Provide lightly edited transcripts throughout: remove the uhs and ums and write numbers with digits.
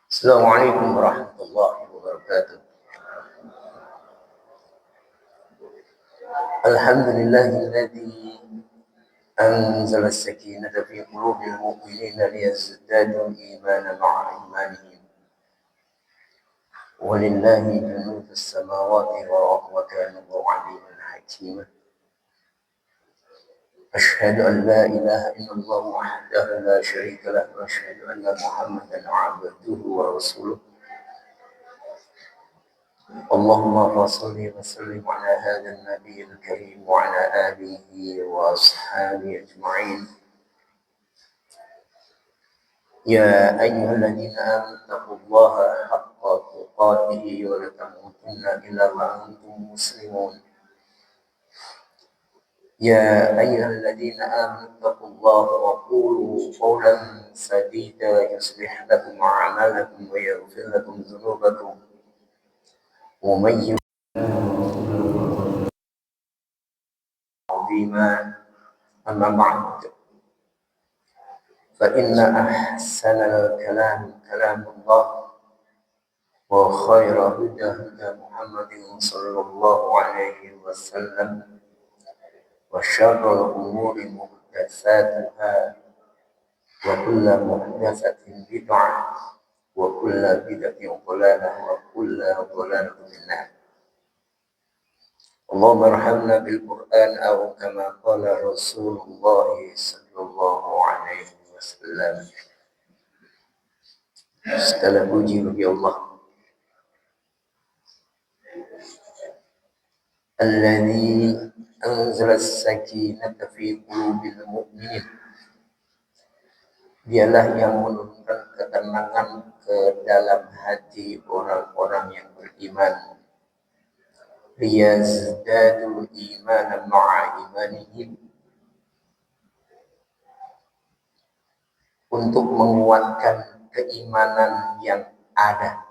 Assalamualaikum warahmatullahi wabarakatuh. Alhamdulillahilladzi anzala as-sakinata fi qulubil mu'minina liyazdadu imanan ma'a imanihim. Walillahi junudus samawati wa kana Allahu 'aliman hakima. Asyhadu an la ilaha illallah wahdahu la syarika lah wa asyhadu anna Muhammadan 'abduhu wa rasuluh. اللهم صل وسلم على هذا النبي الكريم وعلى آله وأصحابه أجمعين. يا أيها الذين آمنوا اتقوا الله حق تقاته ولا تموتن إلا وأنتم مسلمون. يا أيها الذين آمنوا اتقوا الله وقولوا قولا سديدا يصلح لكم أعمالكم ويغفر لكم ذنوبكم ومن عظيما. أما بعد فإن أحسن الكلام كلام الله وخير هدى هدى محمد صلى الله عليه وسلم وشر الأمور محدثاتها وكل محدثة بدعة وكل بدعة ضلالة وكل ضلالة في النار. اللهم ارحمنا بالقرآن أو كما قال رسول الله صلى الله عليه wasallam. Segala puji bagi Allah alladzi anzala as-sakinata fi qulubil mu'minin. Dialah yang menurunkan ketenangan ke dalam hati orang-orang yang beriman. Liyazdadu imanan ma'a imanihim, untuk menguatkan keimanan yang ada.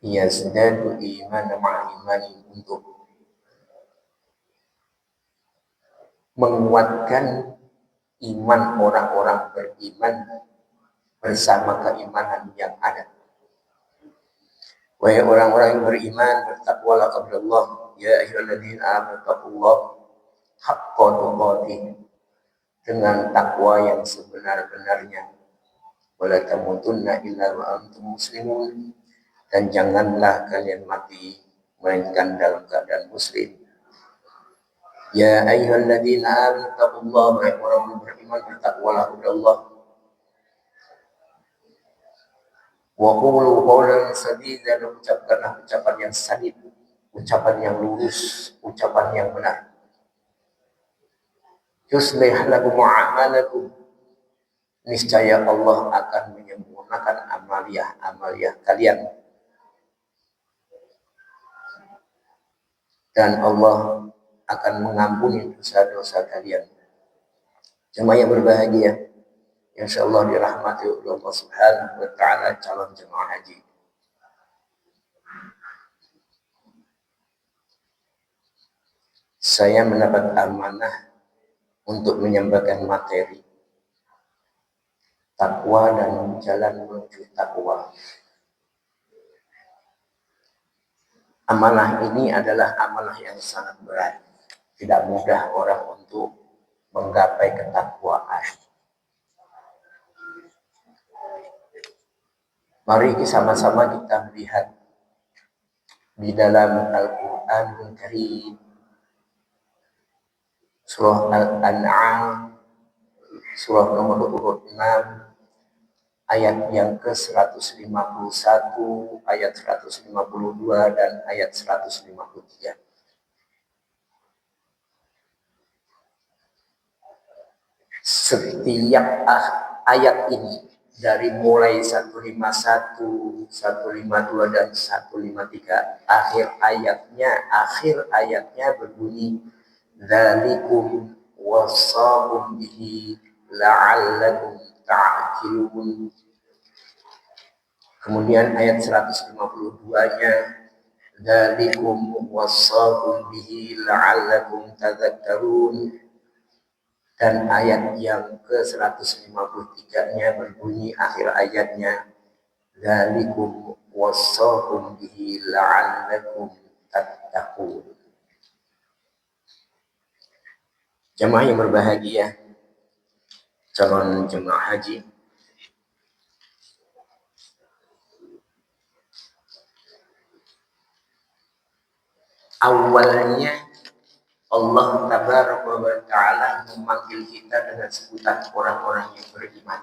Yazdadu imanan ma'a imanihim, untuk menguatkan iman orang-orang beriman bersama keimanan yang ada. Wahai orang-orang yang beriman, bertakwalah kepada Allah. Ya ayyuhalladzina amanu taqullaha haqqa tuqatih, dengan takwa yang sebenar-benarnya. Wala tamutunna illa wa antum muslimun, dan janganlah kalian mati melainkan dalam keadaan muslim. Ya ayyuhalladzina amanu taqullaha, wahai orang yang beriman, bertakwalah kepada Allah. Wa qulu qawlan sadida, dan ucapkanlah ucapan yang sadid, ucapan yang lurus, ucapan yang benar. Yuslih lakum a'malakum, niscaya Allah akan menyempurnakan amaliah kalian, dan Allah akan mengampuni dosa-dosa kalian. Jemaah yang berbahagia, insyaallah dirahmati oleh Allah Subhanahu wa taala, calon jemaah haji. Saya mendapat amanah untuk menyampaikan materi takwa dan jalan menuju takwa. Amanah ini adalah amanah yang sangat berat. Tidak mudah orang untuk menggapai ketakwaan. Mari sama-sama kita melihat di dalam Al-Quranul Karim, surah Al-An'am, surah nomor 26, ayat yang ke-151, ayat 152, dan ayat 153. Setiap ayat ini, dari mulai 151, 152, dan 153, akhir ayatnya berbunyi, dzalikum wassakum bihi la'allakum ta'qilun. Kemudian ayat 152-nya, Dzalikum wassakum bihi la'allakum tadhakkarun. Dan ayat yang ke-153-nya berbunyi akhir ayatnya, dzalikum wassakum bihi la'allakum tattaqun. Jemaah yang berbahagia, calon jemaah haji, awalnya Allah Tabaraka wa Ta'ala memanggil kita dengan sebutan orang-orang yang beriman.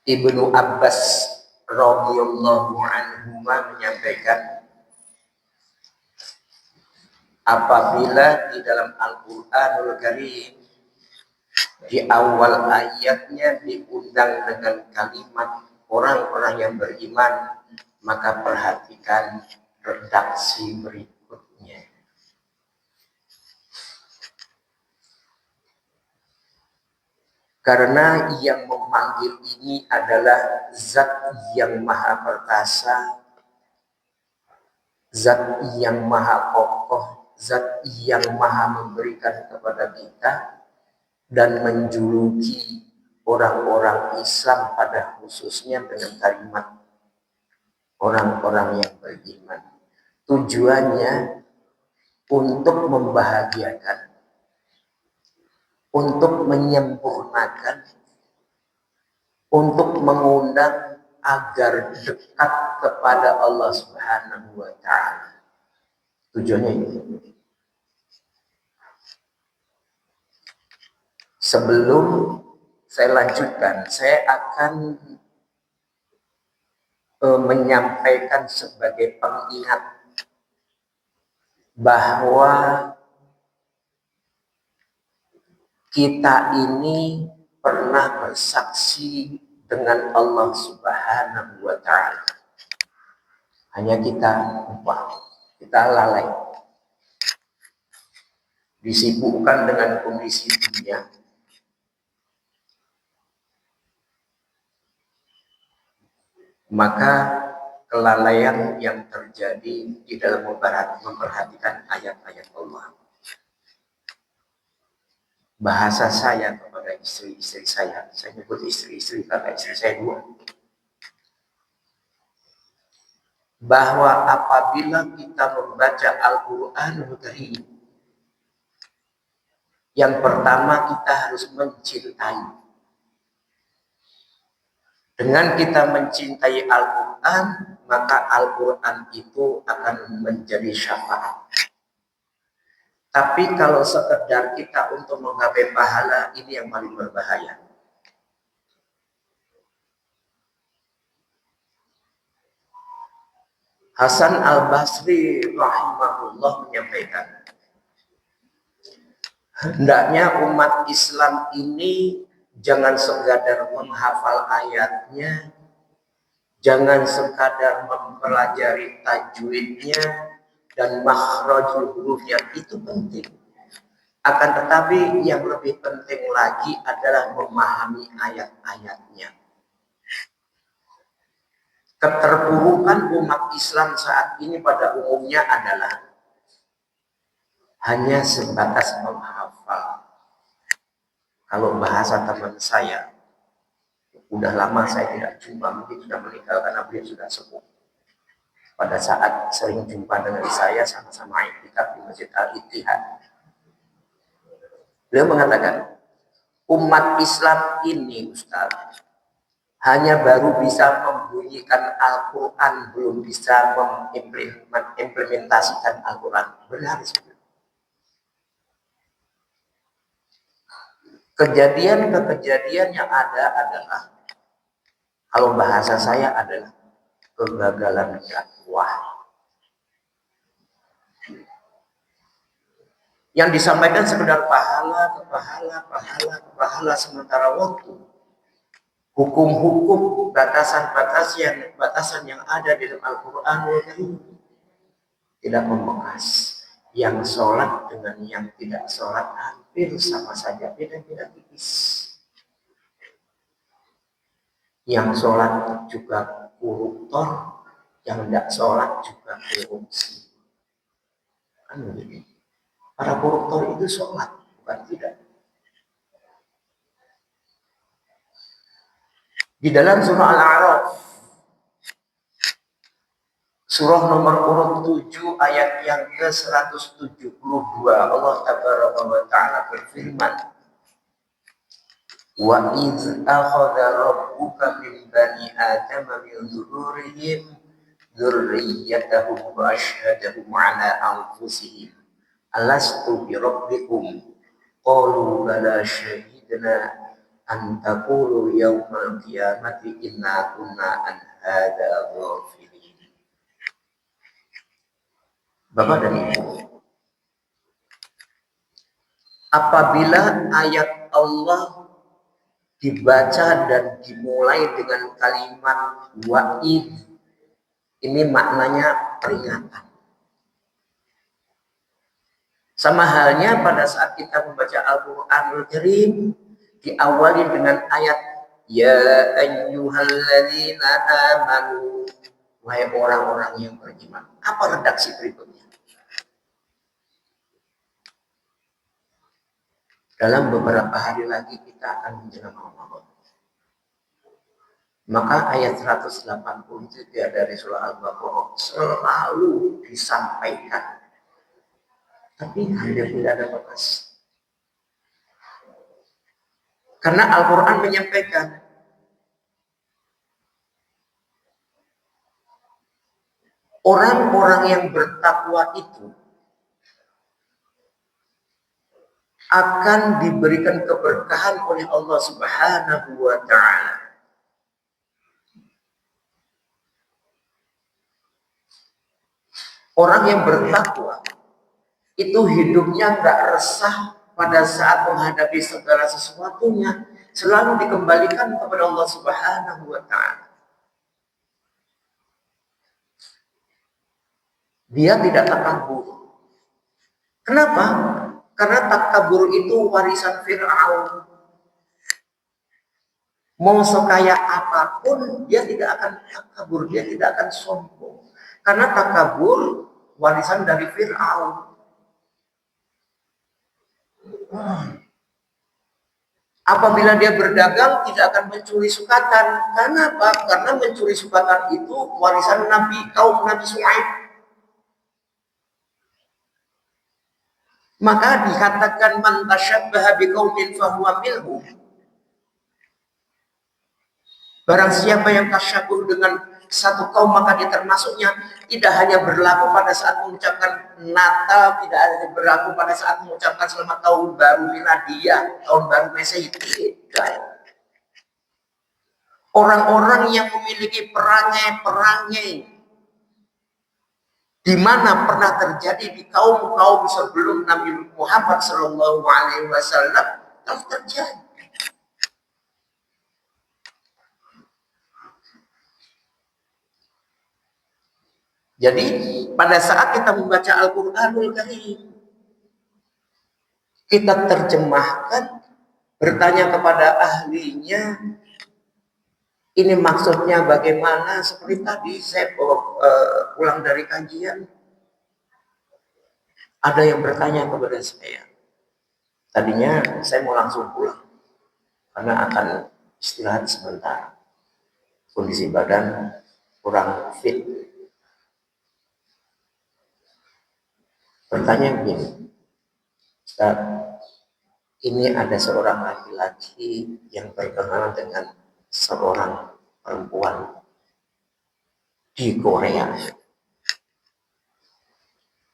Ibnu Abbas radhiyallahu anhu menyampaikan, apabila di dalam Al-Qur'anul Karim di awal ayatnya diundang dengan kalimat orang-orang yang beriman, maka perhatikan redaksi berikutnya. Karena yang memanggil ini adalah Zat yang Maha Perkasa, Zat yang Maha Kokoh, Zat yang Maha memberikan kepada kita dan menjuluki orang-orang Islam pada khususnya dengan kalimat orang-orang yang beriman. Tujuannya untuk membahagiakan, untuk menyempurnakan, untuk mengundang agar dekat kepada Allah Subhanahu wa Ta'ala. Tujuannya itu. Sebelum saya lanjutkan, saya akan menyampaikan sebagai pengingat bahwa kita ini pernah bersaksi dengan Allah Subhanahu wa Ta'ala. Hanya kita lupa, kita lalai, disibukkan dengan kondisi dunia, maka kelalaian yang terjadi di dalam memperhatikan ayat-ayat Allah. Bahasa saya kepada istri-istri saya nyebut istri-istri karena istri saya dua, bahwa apabila kita membaca Al-Qur'anul Karim, yang pertama kita harus mencintai. Dengan kita mencintai Al-Quran, maka Al-Quran itu akan menjadi syafaat. Tapi kalau sekedar kita untuk menggapai pahala, ini yang paling berbahaya. Hasan Al-Basri rahimahullah menyampaikan, hendaknya umat Islam ini jangan sekadar menghafal ayatnya, jangan sekadar mempelajari tajwidnya dan makhrajul hurufnya, itu penting. Akan tetapi yang lebih penting lagi adalah memahami ayat-ayatnya. Keterpurukan umat Islam saat ini pada umumnya adalah hanya sebatas menghafal. Kalau bahasa teman saya, udah lama saya tidak jumpa, mungkin sudah meninggal karena beliau sudah sepuh. Pada saat sering jumpa dengan saya, sama-sama iktikaf di Masjid Al-Ittihad, beliau mengatakan, umat Islam ini, Ustaz, hanya baru bisa membunyikan Al-Quran, belum bisa mengimplementasikan Al-Quran. Benar, kejadian yang ada adalah, kalau bahasa saya adalah kegagalan dakwah. Yang disampaikan sekedar pahala sementara waktu. Hukum-hukum, batasan yang ada di dalam Al-Quran tidak membekas. Yang sholat dengan yang tidak sholat hampir sama saja, beda-beda tipis. Yang sholat juga koruptor, yang tidak sholat juga korupsi. Kan begitu. Para koruptor itu sholat, bukan tidak. Di dalam surah Al-A'raf, surah nomor urut 7 ayat yang ke-172, Allah Tabaraka wa Ta'ala berfirman, wa iz akhadha rabbuka min bani adama min zuhurihim dzurriyyatahum wa asyhadahum ala anfusihim alastu bi rabbikum qalu bala syahidna an taqulu yaumal qiyamati inna kunna an hadza ghafilin. Bapak dan Ibu, apabila ayat Allah dibaca dan dimulai dengan kalimat wa'id, ini maknanya peringatan. Sama halnya pada saat kita membaca Al-Quranul Karim, diawali dengan ayat ya ayyuhalladzina amanu, wahai orang-orang yang beriman. Apa redaksi berikutnya? Dalam beberapa hari lagi kita akan menjelang Ramadan. Maka ayat 180 itu dari surah Al-Baqarah selalu disampaikan. Tapi hampir tidak ada batas. Karena Al-Quran menyampaikan orang-orang yang bertakwa itu akan diberikan keberkahan oleh Allah Subhanahu wa Ta'ala. Orang yang bertakwa itu hidupnya nggak resah pada saat menghadapi segala sesuatunya, selalu dikembalikan kepada Allah Subhanahu wa Ta'ala. Dia tidak takabur. Kenapa? Karena takabur itu warisan Fir'aun. Mau sekaya apapun, dia tidak akan takabur, dia tidak akan sombong. Karena takabur warisan dari Fir'aun. Apabila dia berdagang, tidak akan mencuri sukatan. Karena apa? Karena mencuri sukatan itu warisan kaum Nabi Shu'aib. Maka dikatakan man tasyabbaha biqaumin fahuwa minhum. Barang siapa yang tasyabuh dengan satu kaum maka dia termasuknya. Tidak hanya berlaku pada saat mengucapkan Natal, tidak hanya berlaku pada saat mengucapkan selamat tahun baru Miladiyah, tahun baru Masehi. Tidak. Orang-orang yang memiliki perangai-perangai di mana pernah terjadi di kaum-kaum sebelum Nabi Muhammad Shallallahu Alaihi Wasallam telah terjadi. Jadi pada saat kita membaca Al-Quranul Karim, kita terjemahkan, bertanya kepada ahlinya, ini maksudnya bagaimana? Seperti tadi saya pulang dari kajian, ada yang bertanya kepada saya. Tadinya saya mau langsung pulang karena akan istirahat sebentar. Kondisi badan kurang fit. Pertanyaan begini, Ustaz, ini ada seorang laki-laki yang berkenalan dengan seorang perempuan di Korea.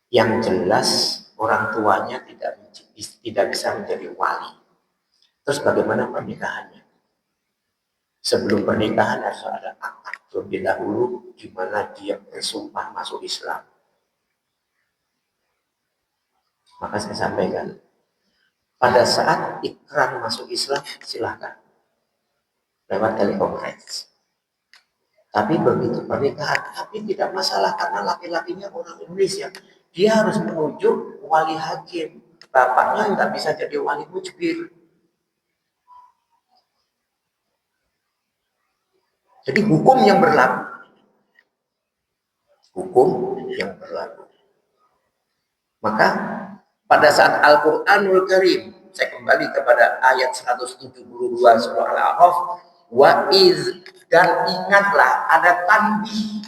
Yang jelas orang tuanya tidak bisa menjadi wali. Terus bagaimana pernikahannya? Sebelum pernikahan harus ada akad terlebih dahulu di mana dia bersumpah masuk Islam. Maka saya sampaikan, pada saat ikrar masuk Islam silahkan lewat telekonferensi. Tapi begitu pernikahan, tapi tidak masalah karena laki-lakinya orang Indonesia. Dia harus menuju wali hakim. Bapaknya nggak bisa jadi wali mujbir. Jadi hukum yang berlaku. Hukum yang berlaku. Maka pada saat Al-Quranul Karim, saya kembali kepada ayat 172 surah Al-A'raf, wa iz, dan ingatlah ada tanbih.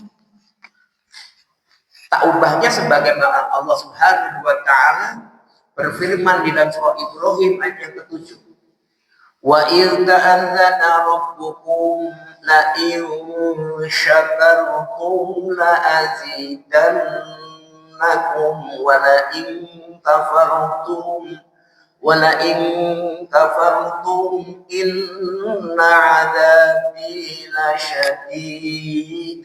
Tak ubahnya sebagaimana Allah Subhanahu wa taala berfirman di dalam surah Ibrahim ayat yang ke-7. Wa idh ta'adzana rabbukum la in syakartum la azidannakum wa la in kafartum inna 'adzabi lasyadid.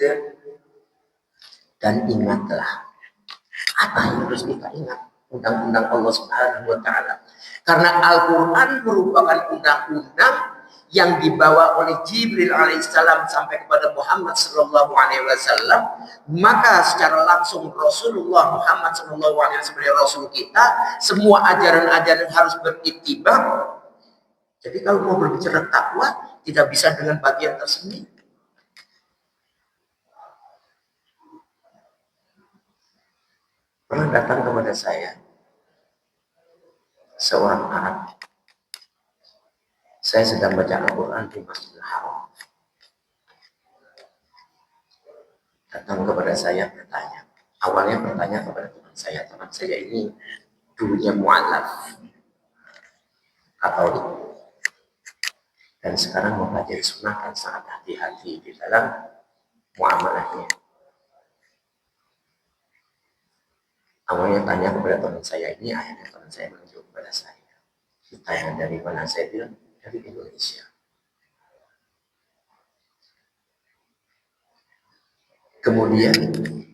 Dan ingatlah, apa yang harus kita ingat? Undang-undang Allah Subhanahu wa taala. Karena Al-Qur'an merupakan undang-undang yang dibawa oleh Jibril alaihissalam sampai kepada Muhammad sallallahu alaihi wasallam, maka secara langsung Rasulullah Muhammad sallallahu alaihi wasallam sebagai rasul kita, semua ajaran-ajaran harus berittiba. Jadi kalau mau berbicara takwa tidak bisa dengan bagian tersendiri. Pernah datang kepada saya seorang Arab. Saya sedang baca Al-Quran di Masjidil Haram. Datang kepada saya bertanya. Awalnya bertanya kepada teman saya. Teman saya ini dulunya mu'alaf, Katolik. Dan sekarang mempelajari sunnah dan sangat hati-hati di dalam muamalahnya. Awalnya tanya kepada teman saya ini, akhirnya teman saya menunjuk kepada saya. Ditanya dari mana, saya bilang dari Indonesia. Kemudian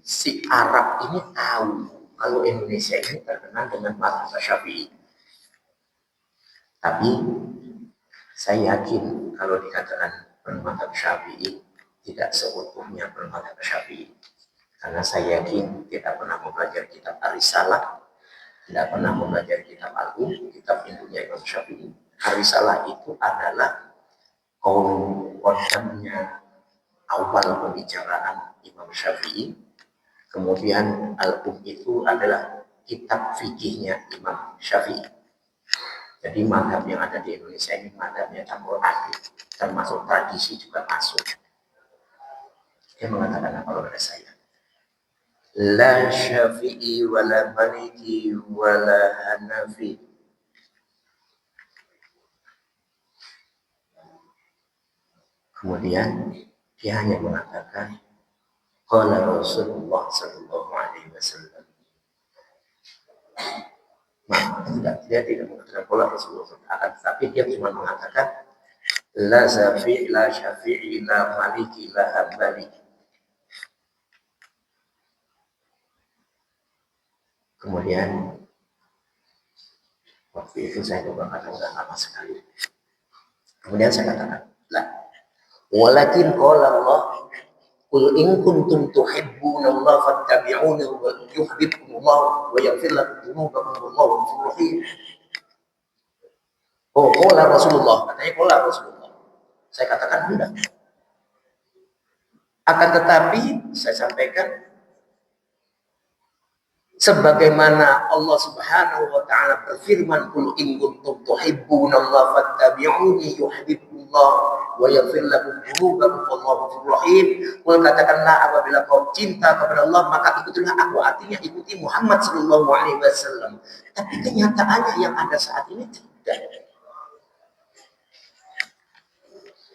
si Arab ini tahu kalau Indonesia ini terkenal dengan mazhab Syafi'i. Tapi saya yakin kalau dikatakan bermazhab Syafi'i tidak seutuhnya bermazhab Syafi'i. Karena saya yakin tidak pernah mempelajari kitab Ar-Risalah, tidak pernah mempelajari kitab Al-Um, kitab induknya Imam Syafi'i. Ar-Risalah itu adalah kodamnya awal pembicaraan Imam Syafi'i. Kemudian Al-Um itu adalah kitab fikihnya Imam Syafi'i. Jadi mazhab yang ada di Indonesia ini mazhabnya campur aduk, termasuk tradisi juga masuk. Dia mengatakan apa kepada saya? La Syafi'i wala Maliki wala Hanafi. Kemudian dia hanya mengatakan qala Rasulullah sallallahu alaihi wasallam. Dia tidak mengatakan qala Rasulullah, tapi dia cuma mengatakan la Syafi'i la Maliki la Hambali. Kemudian waktu itu saya coba katakan lama sekali. Kemudian saya katakan, lah, walakin qala Allah, qul in kuntum tuhibbunallaha fattabi'uni wa yuhibbukumullah wa yaghfir lakum dzunubakum wallahu ghafurur rahim. Oh, qala Rasulullah, katanya qala Rasulullah. Saya katakan enggak. Akan tetapi saya sampaikan sebagaimana Allah Subhanahu wa taala berfirman, qul in kuntum tuhibbunallaha fattabi'uni yuhibbukumullah wa yaghfir lakum dzunubakum wallahu ghafurur rahim. Qul, katakanlah apabila kau cinta kepada Allah maka ikutilah aku, artinya ikuti Muhammad sallallahu alaihi wasallam. Tapi kenyataannya yang ada saat ini tidak.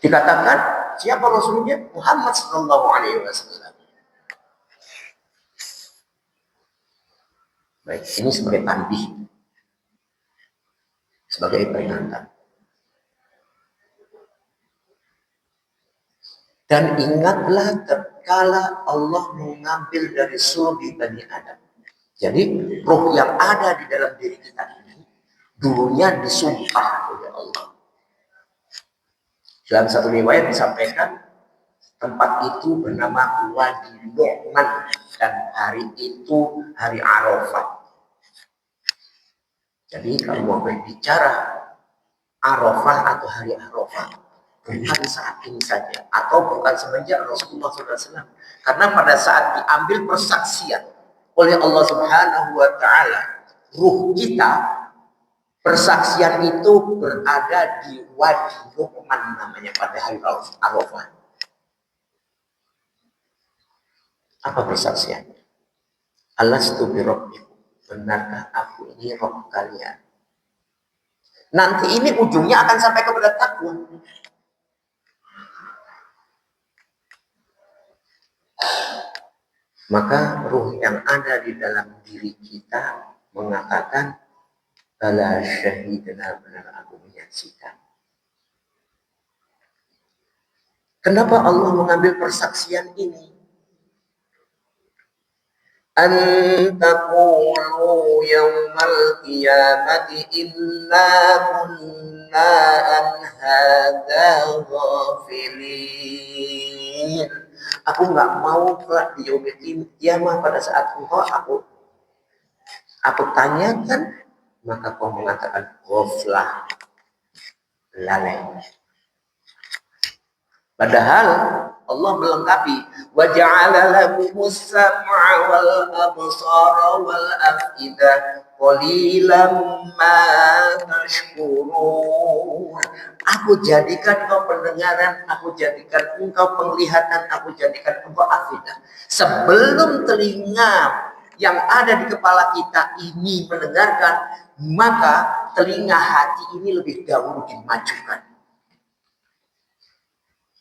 Dikatakan siapa rasulnya? Muhammad sallallahu alaihi wasallam. Baik, ini sebagai tanbih, sebagai peringatan. Dan ingatlah tatkala Allah mengambil dari sulbi Bani Adam. Jadi roh yang ada di dalam diri kita ini dulunya disumpah oleh Allah. Dalam satu riwayat disampaikan tempat itu bernama Wadi Nu'man dan hari itu hari Arafah. Jadi kalau mau berbicara Arafah atau hari Arafah, bukan saat ini saja, atau bukan semenjak Rasulullah SAW. Karena pada saat diambil persaksian oleh Allah Subhanahu wa Ta'ala, ruh kita, persaksian itu berada di Wadi Luqman namanya pada hari Arafah. Apa persaksiannya? Alastu bi rabbikum, benarkah aku ini Rabb kalian? Nanti ini ujungnya akan sampai kepada takwa. Maka ruh yang ada di dalam diri kita mengatakan, bala syahidna, benar aku menyaksikan. Kenapa Allah mengambil persaksian ini? An taqulu yawmal qiyamati inna kunna an hadza ghafilin. Aku nggak mau kelak di yaumil qiyamah pada saat aku tanyakan, maka kau mengatakan ghaflah, lalai. Padahal Allah melengkapi, wa ja'ala lakumus sam'a wal absara wal af'idah qalilan ma tashkurun. Aku jadikan engkau pendengaran, aku jadikan engkau penglihatan, aku jadikan engkau afidah. Sebelum telinga yang ada di kepala kita ini mendengarkan, maka telinga hati ini lebih dahulu dimajukan.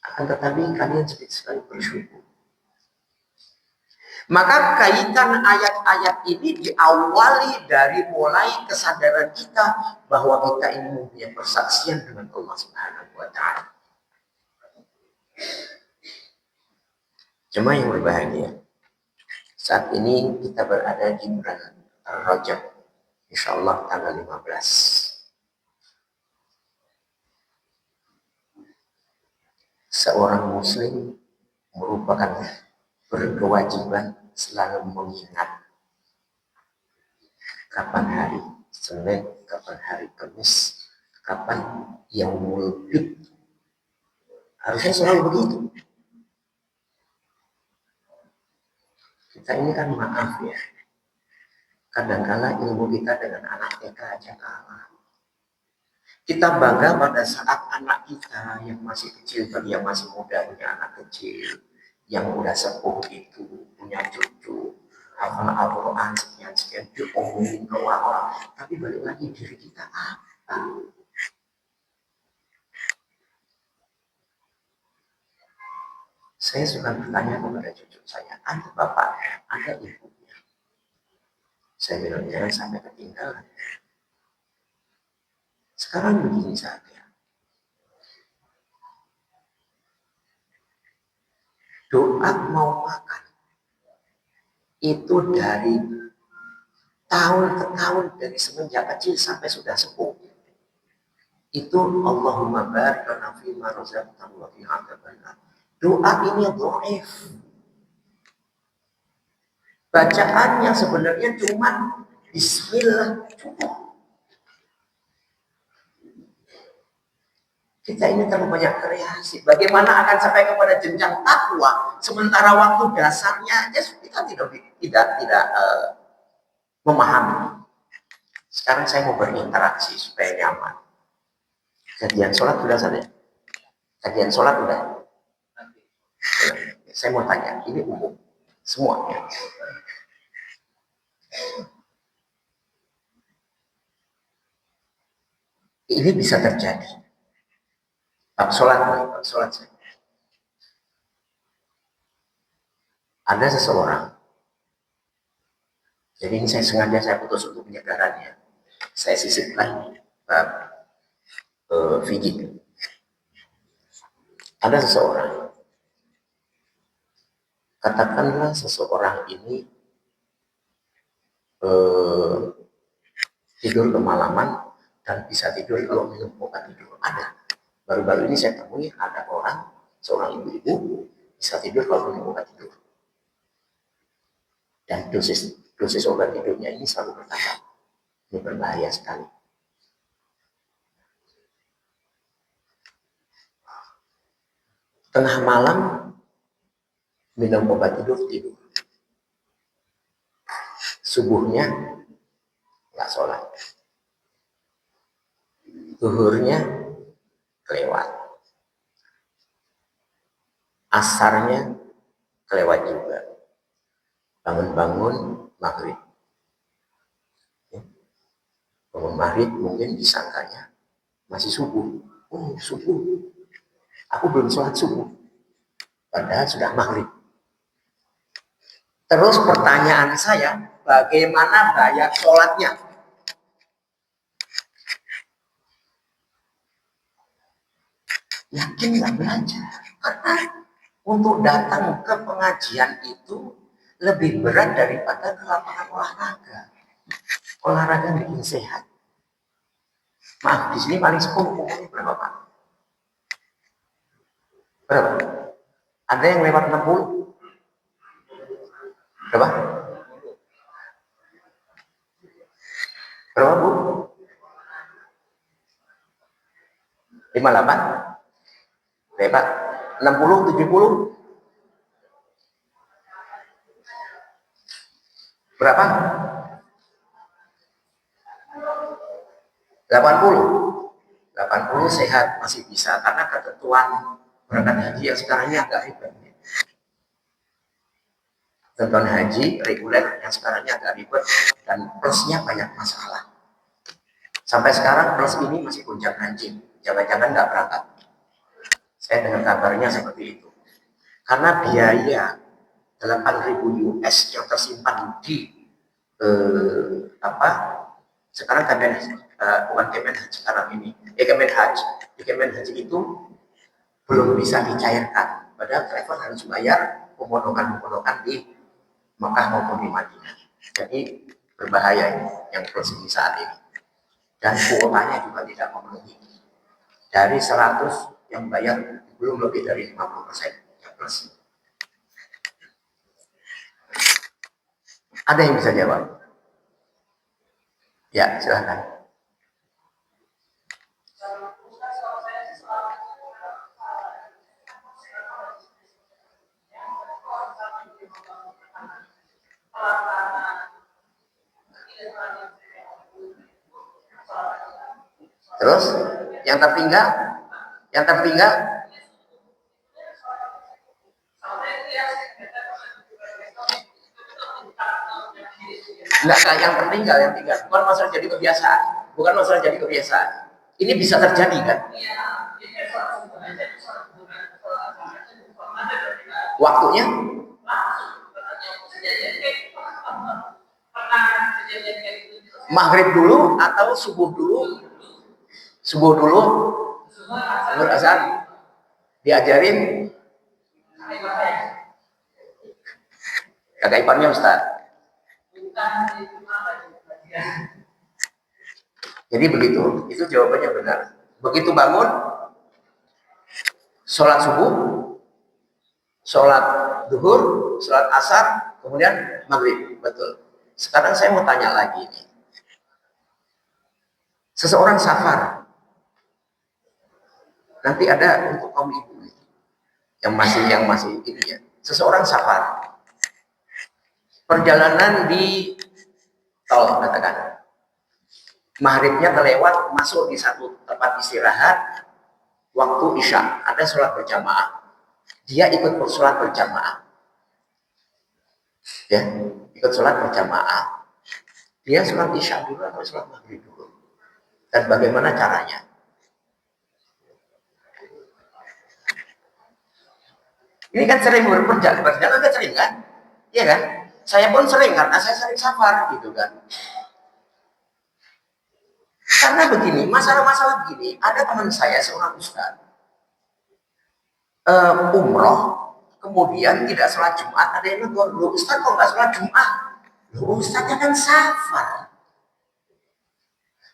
Akan tetapi kalian sedikit sekali bersyukur. Maka kaitan ayat-ayat ini diawali dari mulai kesadaran kita bahwa kita ini mempunyai persaksian dengan Allah Subhanahu wa Ta'ala. Jemaah yang berbahagia, saat ini kita berada di bulan Rajab, insyaallah tanggal 15. Seorang muslim merupakan berkewajiban selalu mengingat kapan hari Senin, kapan hari Kamis, kapan Yaumul Bid. Harusnya selalu begitu. Kita ini kan maaf ya, kadang-kala ilmu kita dengan anak TK aja kalah. Kita bangga pada saat anak kita yang masih kecil, bagi yang masih muda punya anak kecil, yang udah sepuh itu punya cucu, hafal Al-Quran sekian diomongin ke orang. Tapi balik lagi, diri kita apa? Saya suka bertanya kepada cucu saya, ada bapaknya, ada ibunya. Saya bilang jangan sampai ketinggalan. Sekarang begini saja, doa mau makan itu dari tahun ke tahun, dari semenjak kecil sampai sudah sepuh, itu Allahumma barik lana fima razaqtana wa qina adzabannar. Doa ini dhaif. Bacaannya sebenarnya cuma bismillah, cukup. Kita ini terlalu banyak kreasi. Bagaimana akan sampai kepada jenjang takwa sementara waktu dasarnya kita tidak memahami. Sekarang saya mau berinteraksi supaya nyaman. Kajian sholat sudah saja. Kajian sholat sudah. Saya mau tanya, ini umum semuanya. Ini bisa terjadi. Bab sholat saya. Ada seseorang, jadi ini saya sengaja saya putus untuk penyegarannya. Saya sisipkan bab fikih. Ada seseorang, katakanlah seseorang ini tidur kemalaman dan bisa tidur kalau minum obat tidur. Ada. Baru-baru ini saya temui ada orang, seorang ibu-ibu bisa tidur kalau minum obat tidur. Dan dosis obat tidurnya ini selalu bertambah. Ini berbahaya sekali. Tengah malam minum obat tidur. Subuhnya nggak sholat. Zuhurnya kelewat. Asarnya kelewat juga. Bangun-bangun maghrib. Bangun maghrib mungkin disangkanya masih subuh. Oh, subuh. Aku belum sholat subuh. Padahal sudah maghrib. Terus pertanyaan saya, bagaimana bayar sholatnya? Yakin nggak belajar? Karena untuk datang ke pengajian itu lebih berat daripada ke lapangan olahraga. Olahraga bikin sehat. Maaf, di sini paling sepuh umurnya berapa Pak? Berapa? Ada yang lewat 60? Berapa? Berapa Bu? 58? Hebat. 60, 70? Berapa? 80? 80 sehat, masih bisa. Karena ketentuan berangkat haji yang sekarang ini agak ribet. Ketentuan haji reguler yang sekarang ini agak ribet dan plusnya banyak masalah. Sampai sekarang plus ini masih gonjang ganjing. Jangan-jangan nggak berangkat. Saya dengar kabarnya seperti itu. Karena biaya 8.000 US yang tersimpan di sekarang bukan Kemenhaj sekarang ini, Kemenhaj. Di Kemenhaj itu belum bisa dicairkan. Padahal driver harus bayar pemotongan di Mekah maupun di Madinah. Jadi berbahaya ini yang prosesi saat ini. Dan kuotanya juga tidak memenuhi. Dari 100 yang bayar belum lebih dari 50% yang plus. Ada yang bisa jawab? Ya, silahkan. Terus yang tertinggal enggak yang tertinggal bukan masalah jadi kebiasaan, ini bisa terjadi kan waktunya. Maghrib dulu atau subuh dulu azan diajarin kakak iparnya Ustaz. Jadi begitu, itu jawabannya benar. Begitu bangun, sholat subuh, sholat duhur, sholat asar, kemudian maghrib. Betul. Sekarang saya mau tanya lagi nih. Seseorang safar, nanti ada untuk kaum ibu yang masih ini ya. Seseorang safar, perjalanan di tol katakan, maghribnya terlewat, masuk di satu tempat istirahat, waktu isya, ada sholat berjamaah, dia ikut sholat berjamaah, ya, ikut sholat berjamaah, dia sholat isya dulu atau sholat maghrib dulu, dan bagaimana caranya? Ini kan sering berjalan kan sering kan? Iya kan? Saya pun sering karena saya sering safar gitu kan. Karena begini, masalah-masalah begini, ada teman saya seorang ustaz umroh, kemudian tidak sholat Jumat, ada yang negur, loh ustaz kok nggak sholat Jumat? Loh ustaznya kan safar.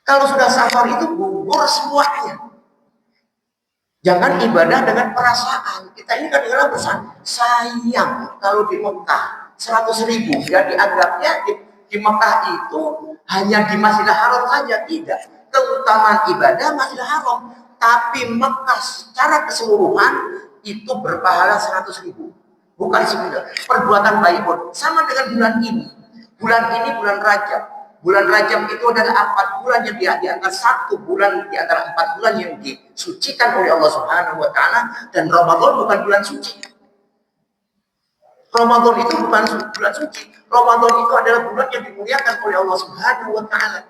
Kalau sudah safar itu gugur semuanya. Jangan ibadah dengan perasaan. Kita ini kadang-kadang pesan, sayang kalau di Mekah 100.000 ya dianggapnya di Mekah itu hanya di Masjidil Haram saja. Tidak, keutamaan ibadah Masjidil Haram, tapi Mekah secara keseluruhan itu berpahala 100.000. Bukan sekedar perbuatan baik pun. Sama dengan bulan ini. Bulan ini bulan Rajab. Bulan Rajab itu adalah 4 bulan yang di antara 1 bulan di antara 4 bulan yang disucikan oleh Allah Subhanahu wa taala, dan Ramadan bukan bulan suci. Ramadan itu bukan bulan suci. Ramadan itu adalah bulan yang dimuliakan oleh Allah Subhanahu wa taala.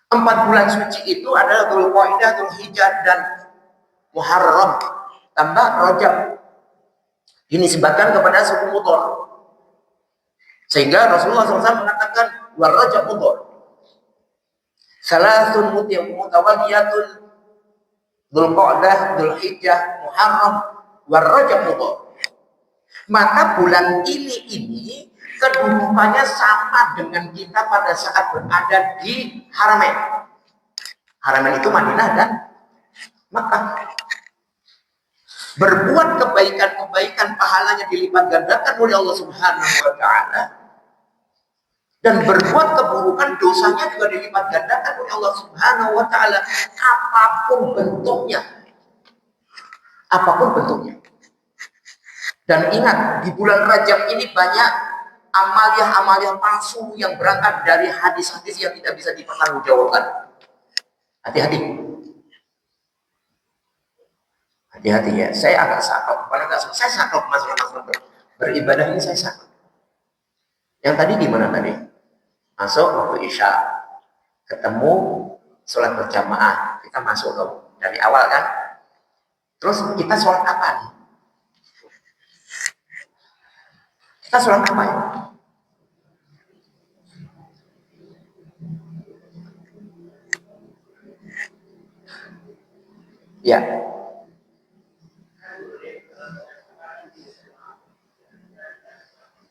4 bulan suci itu adalah Dzulqa'dah, Dzulhijjah, dan Muharram tambah Rajab. Ini disebabkan kepada suku Mudhar. Sehingga Rasulullah SAW mengatakan war Rajab Mudhar. Salasun mutawaliyatun Dzulqa'dah, Dzulhijjah, Muharram, war Rajab Mudhar. Maka bulan ini kedudukannya sama dengan kita pada saat berada di Haramain. Haramain itu Madinah dan Makkah. Berbuat kebaikan-kebaikan pahalanya dilipat gandakan oleh Allah Subhanahu wa taala, dan berbuat keburukan dosanya juga dilipat gandakan oleh Allah Subhanahu wa taala, apapun bentuknya. Apapun bentuknya. Dan ingat, di bulan Rajab ini banyak amaliah-amaliah palsu yang berangkat dari hadis-hadis yang tidak bisa dipertanggungjawabkan. Hati-hati. Hati-hati ya. Saya agak sakit. Saya sakit masalah beribadah ini, saya sakit. Yang tadi gimana tadi? Masuk waktu Isya. Ketemu sholat berjamaah. Kita masuk dong. Dari awal kan. Terus kita sholat kapan? Kita sholat apa ya? Ya.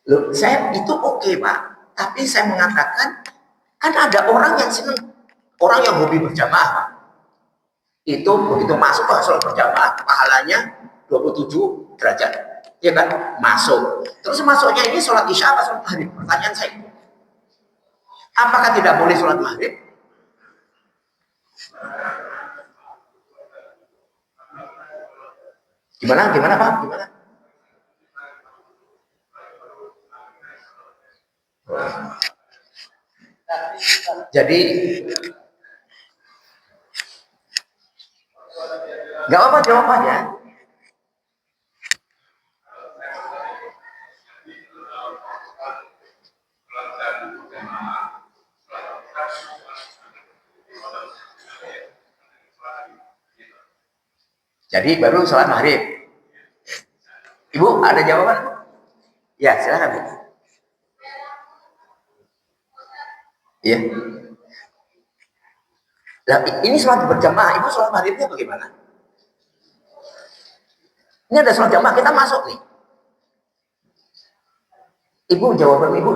Loh, saya itu oke, Pak. Tapi saya mengatakan, kan ada orang yang senang, orang yang hobi berjamaah, Pak. Itu begitu masuk ke sholat berjamaah, pahalanya 27 derajat. Ya kan, masuk. Terus masuknya ini sholat Isya apa sholat maghrib? Pertanyaan saya. Apakah tidak boleh sholat maghrib? Gimana Pak? Gimana? Jadi nggak apa-apa, jawab aja. Jadi baru sholat maghrib. Ibu ada jawaban? Ya, silakan. Iya. Nah, ini sholat berjamaah. Ibu sholat maghribnya bagaimana? Ini ada sholat jamaah, kita masuk nih. Ibu jawaban ibu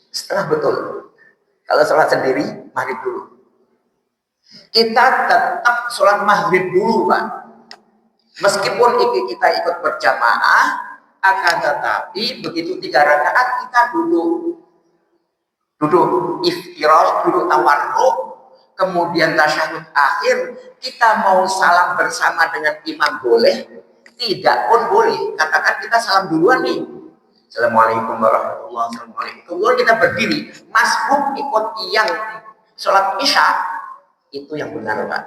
setengah betul. Kalau sholat sendiri, maghrib dulu. Kita tetap sholat maghrib dulu, Pak. Meskipun kita ikut berjamaah, akan tetapi begitu 3 rakaat kita duduk iftirash, duduk tawarruk, kemudian tasyahud akhir, kita mau salam bersama dengan imam boleh, tidak pun boleh. Katakan kita salam duluan nih. Assalamualaikum warahmatullahi wabarakatuh. Kemudian kita berdiri, masbuk ikut yang sholat Isya, itu yang benar, Pak.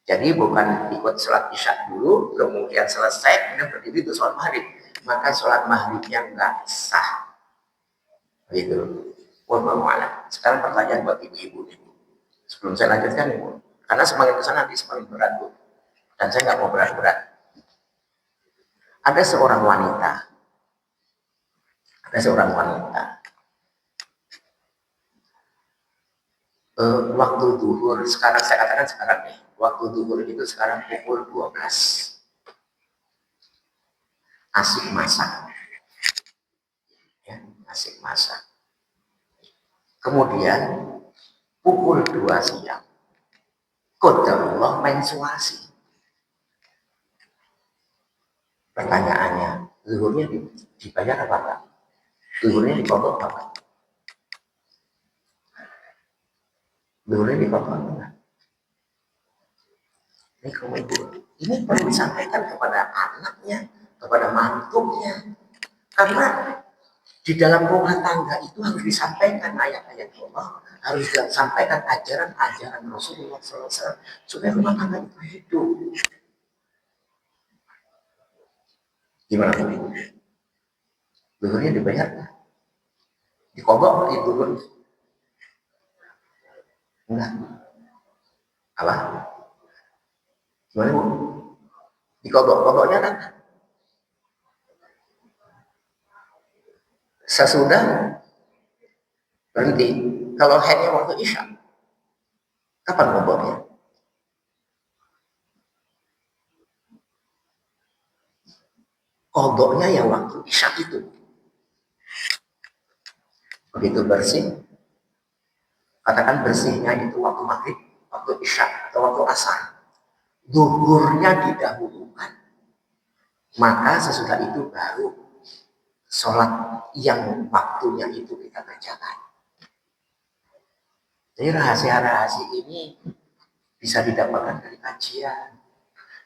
Jadi bukan ikut sholat Isya dulu, kemudian selesai, kemudian berdiri itu sholat maghrib. Maka sholat maghribnya nggak sah. Begitu. Wallahu a'lam. Sekarang pertanyaan buat ibu-ibu nih, Bu. Sebelum saya lanjutkan nih, Bu. Karena semakin kesana nanti semakin berat, Bu. Dan saya nggak mau berat-berat. Ada seorang wanita. Waktu zuhur, sekarang saya katakan sekarang nih, waktu zuhur itu sekarang pukul 12. Asik masak. Ya, asik masak. Kemudian pukul 2 siang. Qadarullah menstruasi. Pertanyaannya, zuhurnya dibayar apa enggak? Zuhurnya dipotong apa? Zuhurnya dipotong apa enggak? Ini kaum ibu, ini perlu disampaikan kepada anaknya, kepada mantunya. Karena di dalam rumah tangga itu harus disampaikan ayat-ayat Allah, harus disampaikan ajaran-ajaran Rasulullah SAW supaya rumah tangga itu hidup. Gimana Bu? Duhurnya dibayar? Dikobok itu Bu? Enggak. Apa? Gimana Bu? Dikobok-koboknya kan sesudah berhenti. Kalau hanya waktu isya, kapan koboknya? Koboknya yang waktu isya itu. Begitu bersih, katakan bersihnya itu waktu maghrib, waktu isya, atau waktu asar. Zuhurnya didahulukan, maka sesudah itu baru sholat yang waktunya itu kita kerjakan. Jadi rahasia-rahasia ini bisa didapatkan dari kajian.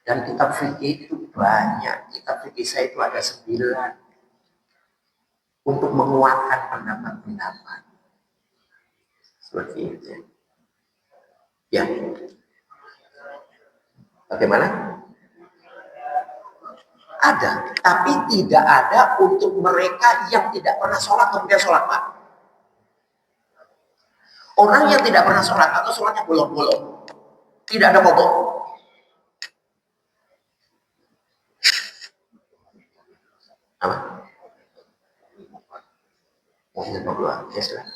Dan kitab fikih itu banyak. Kitab fikih saya itu ada 9 untuk menguatkan pendapat-pendapat. Seperti itu. Ya. Bagaimana? Ada, tapi tidak ada untuk mereka yang tidak pernah sholat kemudian sholat Pak. Orang yang tidak pernah sholat atau sholatnya bolong-bolong, tidak ada kobok. Apa? Mau berdoa, ya sudah.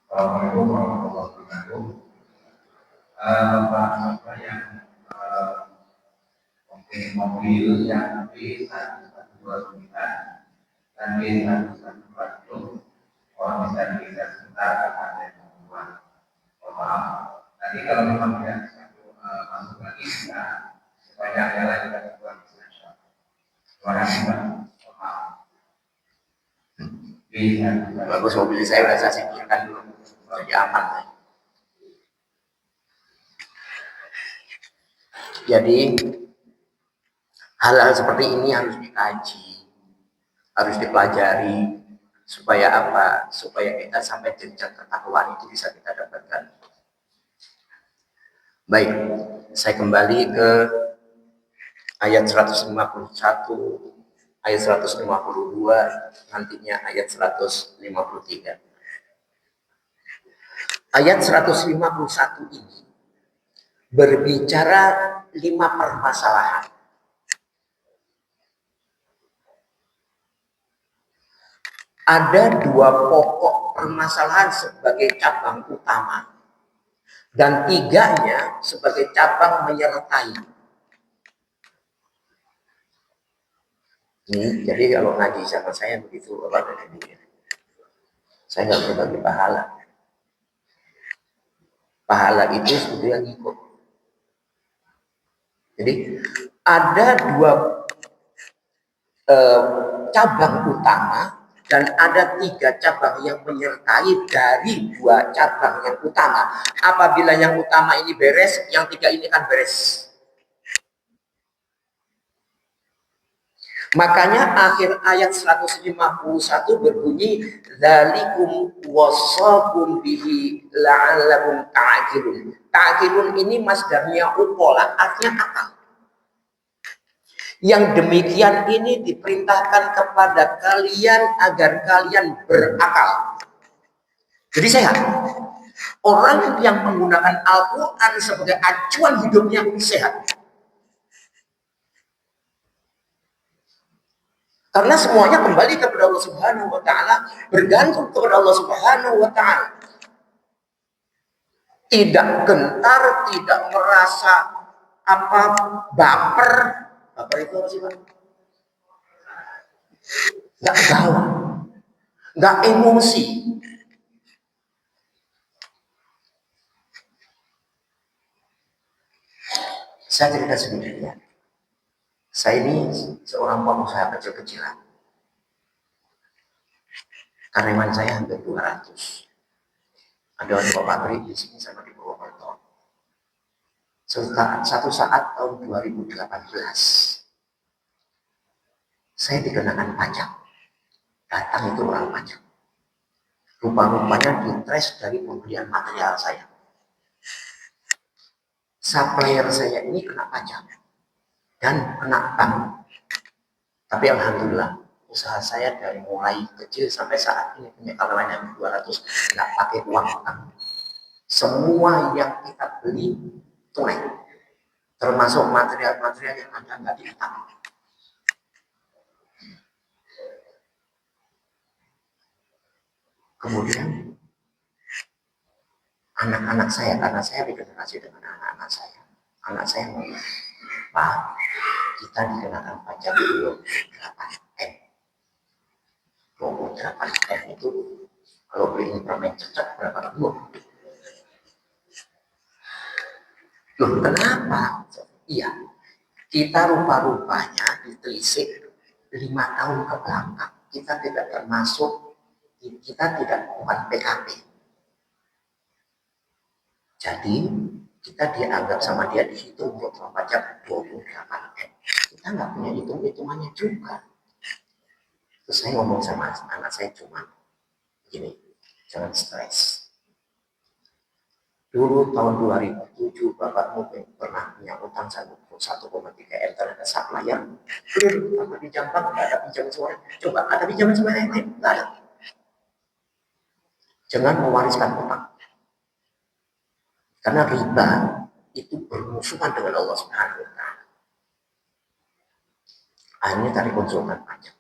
Assalamualaikum warahmatullahi wabarakatuh. Bapak yang mobil yang B1129 dan B1140 orang bisa sebentar ada yang membuat. Maaf, tadi kalau memang tidak masuk lagi bisa supaya ada lagi yang buat. Terima kasih Pak. Maaf. Bagus, mobil saya sudah saya singkirkan dulu, jadi aman. Jadi hal-hal seperti ini harus dikaji, harus dipelajari, supaya apa? Supaya kita sampai jenjang ketakwaan itu bisa kita dapatkan. Baik, saya kembali ke ayat 151, ayat 152, nantinya ayat 153. Ayat 151 ini berbicara 5 permasalahan. Ada 2 pokok permasalahan sebagai cabang utama dan 3-nya sebagai cabang menyertai. Jadi kalau ngaji sama saya begitu, Bapak dan Ibu, saya nggak bisa bagi pahala. Pahala itu sebetulnya ngikut. Jadi ada 2 cabang utama dan ada 3 cabang yang menyertai dari 2 cabang yang utama. Apabila yang utama ini beres, yang 3 ini kan beres. Makanya akhir ayat 151 berbunyi dzalikum wasaqum bihi la'allakum ta'qilun. Ta'qilun ini masdarnya uqala, artinya akal. Yang demikian ini diperintahkan kepada kalian agar kalian berakal. Jadi sehat. Orang yang menggunakan Al-Quran sebagai acuan hidupnya sehat. Karena semuanya kembali kepada Allah Subhanahu wa taala, bergantung kepada Allah Subhanahu wa taala. Tidak gentar, tidak merasa baper. Baper itu apa sih, Pak? Enggak galau. Enggak emosi. Saya cerita sedikit ya. Saya ini seorang pengusaha kecil-kecilan. Karyawan saya hampir 200. Ada di Pabrik di sini sama di Purwokerto. Satu saat tahun 2018, saya dikenakan pajak. Datang itu orang pajak. Rupa-rupanya ditres dari pembelian material saya. Supplier saya ini kena pajak dan kena bank. Tapi alhamdulillah, usaha saya dari mulai kecil sampai saat ini punya kalangan yang 200, nggak pakai uang utang. Semua yang kita beli tunai, termasuk material-material yang ada nggak diutang. Kemudian anak-anak saya, karena saya digenerasi dengan anak-anak saya. Anak saya ngomong, Pak, kita dikenakan pajak 28M. 28M itu kalau beli permen cecak berapa kilo? Loh, kenapa? Iya, kita rupa-rupanya ditelisik 5 tahun ke belakang. Kita tidak termasuk, kita tidak bukan PKP. Jadi kita dianggap sama dia di situ untuk pajak 28M. Kita nggak punya hitung-hitungannya juga. Terus saya ngomong sama anak saya cuma gini, jangan stres. Dulu tahun 2007 Bapak mungkin pernah punya utang 1,3M terhadap supplier. Dulu apa di Jampang nggak ada pinjaman sore. Coba ada pinjaman sama yang lain, nggak ada. Jangan mewariskan utang. Karena riba itu bermusuhan dengan Allah Subhanahu wa Ta'ala. Akhirnya cari konsultan pajak.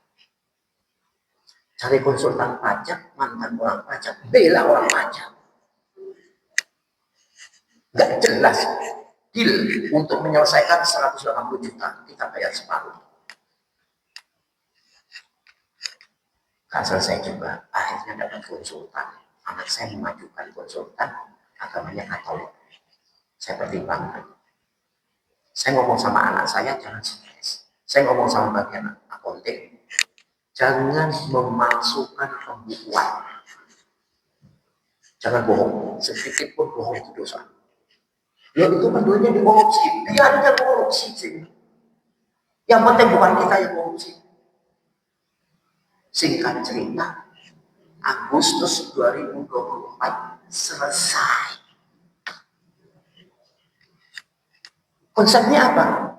Cari konsultan pajak, mantan orang pajak, bela orang pajak. Gak jelas deal untuk menyelesaikan 180 juta, kita bayar separuh. Gak selesai juga, akhirnya dapat konsultan. Anak saya memajukan konsultan, agamanya Katolik. Saya pertimbangkan. Saya ngomong sama anak saya, jangan stres. Saya ngomong sama bagian akunting, jangan memasukkan pembukuan. Jangan bohong, sedikit pun bohong itu dosa. Ya itu kan duitnya dikorupsi, dia aja korupsi sih. Yang penting bukan kita yang korupsi. Singkat cerita, Agustus 2024 selesai. Konsepnya apa?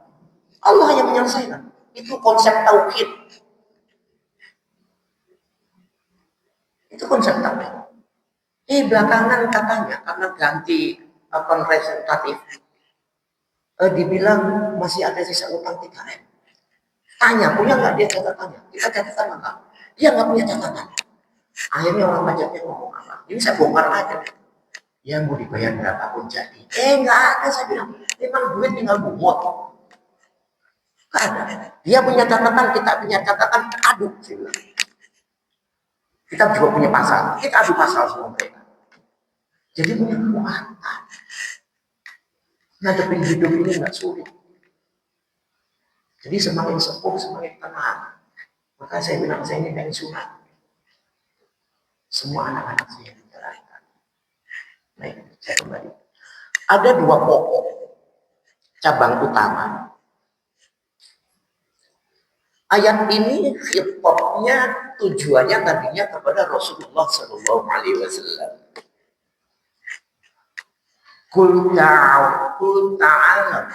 Allah yang menyelesaikan. Itu konsep tauhid. Itu konsep tauhid. Belakangan katanya karena ganti representatif, dibilang masih ada sisa utang 3M. Tanya, punya nggak dia catatannya? Kita catatan enggak? Dia nggak punya catatan. Akhirnya orang pajaknya ngomong apa? Ini saya bongkar aja. Ya mau dibayar berapapun jadi. Nggak ada, saya bilang. Memang duit tinggal bumut. Nggak ada. Dia punya catatan, kita punya catatan, adu. Kita juga punya pasal. Kita adu pasal semua mereka. Jadi punya kekuatan. Ngadepin hidup ini nggak sulit. Jadi semakin sepuh, semakin tenang. Maka saya bilang, saya ini pensiunan. Semua anak-anak saya dijalankan. Baik, saya kembali. Ada 2 pokok cabang utama. Ayat ini hikmahnya tujuannya tadinya kepada Rasulullah Shallallahu Alaihi Wasallam. Kul ta'ala,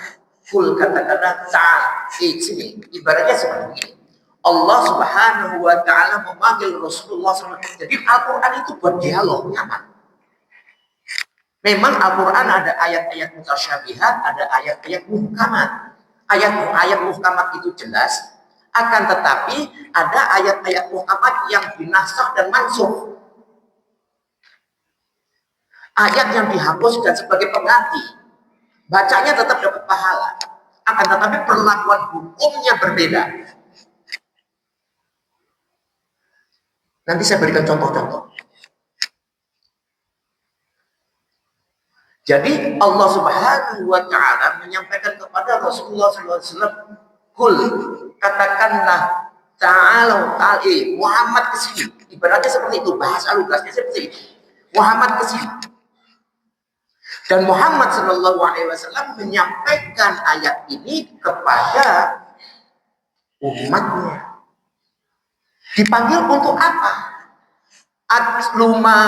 kul kata-kata ta'ala. Sini ibaratnya seperti ini. Allah Subhanahu wa Ta'ala memanggil Rasulullah SAW. Jadi Al-Quran itu berdialog, nyaman. Memang Al-Quran ada ayat-ayat mutasyabihat, ada ayat-ayat muhkamat. Ayat-ayat muhkamat itu jelas, akan tetapi ada ayat-ayat muhkamat yang dinasakh dan mansukh. Ayat yang dihapuskan sebagai pengganti, bacanya tetap dapat pahala, akan tetapi perlakuan hukumnya berbeda. Nanti saya berikan contoh-contoh. Jadi Allah Subhanahu wa Ta'ala menyampaikan kepada Rasulullah SAW, kul, katakanlah, ta'ala ta'ali, Muhammad kesini. Ibaratnya seperti itu, bahasa lugasnya seperti ini. Muhammad kesini. Dan Muhammad Shallallahu Alaihi Wasallam menyampaikan ayat ini kepada umatnya. Dipanggil untuk apa? Atluma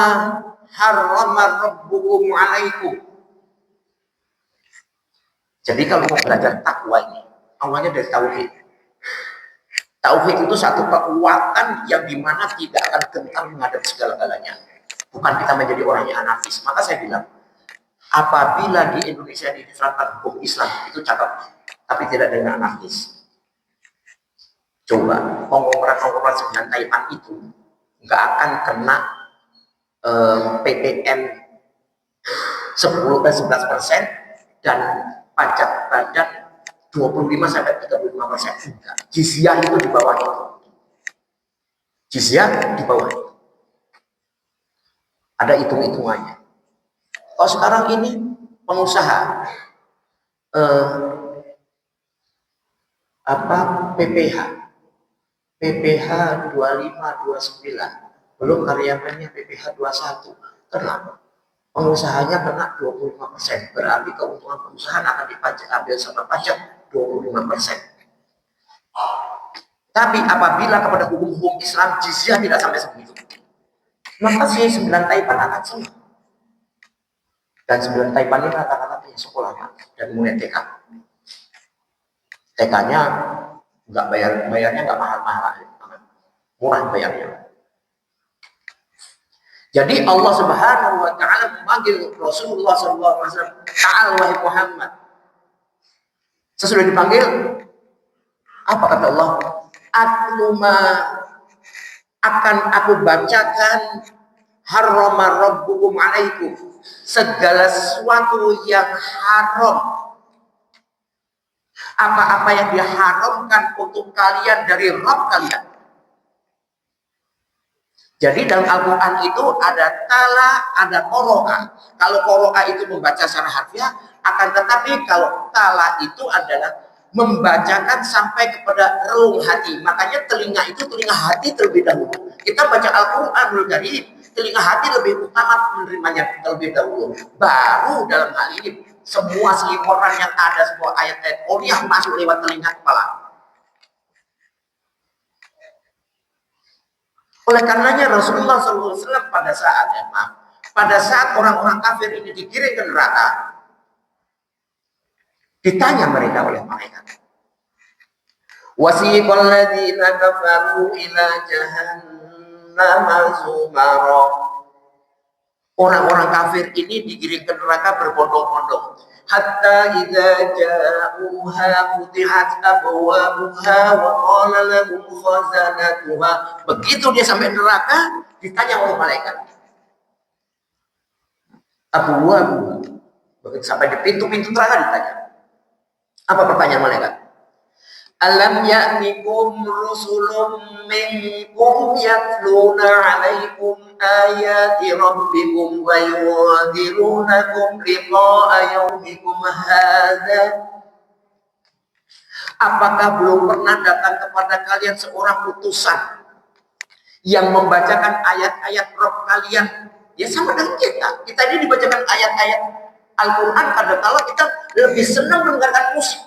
harrama rabbukum alaikum. Jadi kalau mau belajar takwa ini, awalnya dari tauhid. Tauhid itu satu kekuatan yang dimana tidak akan gentar menghadapi segala-galanya. Bukan kita menjadi orang yang anarkis. Maka saya bilang, apabila di Indonesia diterapkan hukum Islam, itu cakep. Tapi tidak dengan anarkis. Coba, konglomerat-konglomerat 9 Taipan itu nggak akan kena PPN 11% dan pajak badan 25-35%. Jizyah itu di bawah itu. Jizyah di bawah itu. Ada hitung-hitungannya. Kalau sekarang ini pengusaha PPH 25-29, belum karyawannya PPH 21. Kenapa? Pengusahanya kena 25%, berarti keuntungan perusahaan akan dipajak, ambil sama pajak 25%. Tapi apabila kepada hukum-hukum Islam jizyah tidak sampai segitu, maka si 9 Taipan akan senang. Dan 9 Taipan ini rata-rata punya sekolah dan mulai TK. TK-nya nggak bayarnya nggak mahal-mahal, murah bayarnya. Jadi Allah Subhanahu wa taala memanggil Rasulullah sallallahu alaihi wasallam, "Ta'al wahai Muhammad." Sesudah dipanggil, apa kata Allah? Atluma, akan aku bacakan harrama rabbukum alaikum, segala sesuatu yang haram. Apa-apa yang diharamkan untuk kalian dari Rabb kalian. Jadi dalam Al-Quran itu ada tala, ada qoro'a. Kalau qoro'a itu membaca secara harfiah, akan tetapi kalau tala itu adalah membacakan sampai kepada relung hati. Makanya telinga itu telinga hati terlebih dahulu. Kita baca Al-Quran dari telinga hati lebih utama menerimanya terlebih dahulu. Baru dalam hal ini semua selimuran yang ada, semua ayat-ayat yang masuk lewat telinga kepala. Oleh karenanya Rasulullah SAW pada saat orang-orang kafir ini dikirim ke neraka, ditanya mereka oleh malaikat, wasiqal ladzina kafaru ila jahannam zumara. Orang-orang kafir ini dikirim ke neraka berbondong-bondong. Hatta idza ja'uha futihat abwabuha wa qala lahum khazanatuha. Begitu dia sampai neraka, ditanya oleh malaikat. Abwabuha. Begitu sampai di pintu-pintu neraka ditanya. Apa pertanyaan malaikat? Alam ya'tikum rusulun minkum yatluna 'alaikum ayati rabbikum wa yunzirunakum liqa'a yaumikum hadza. Apakah belum pernah datang kepada kalian seorang utusan yang membacakan ayat-ayat Rabb kalian? Ya sama dengan kita. Kita ini dibacakan ayat-ayat Al-Quran, kadang-kala kita lebih senang mendengarkan musik.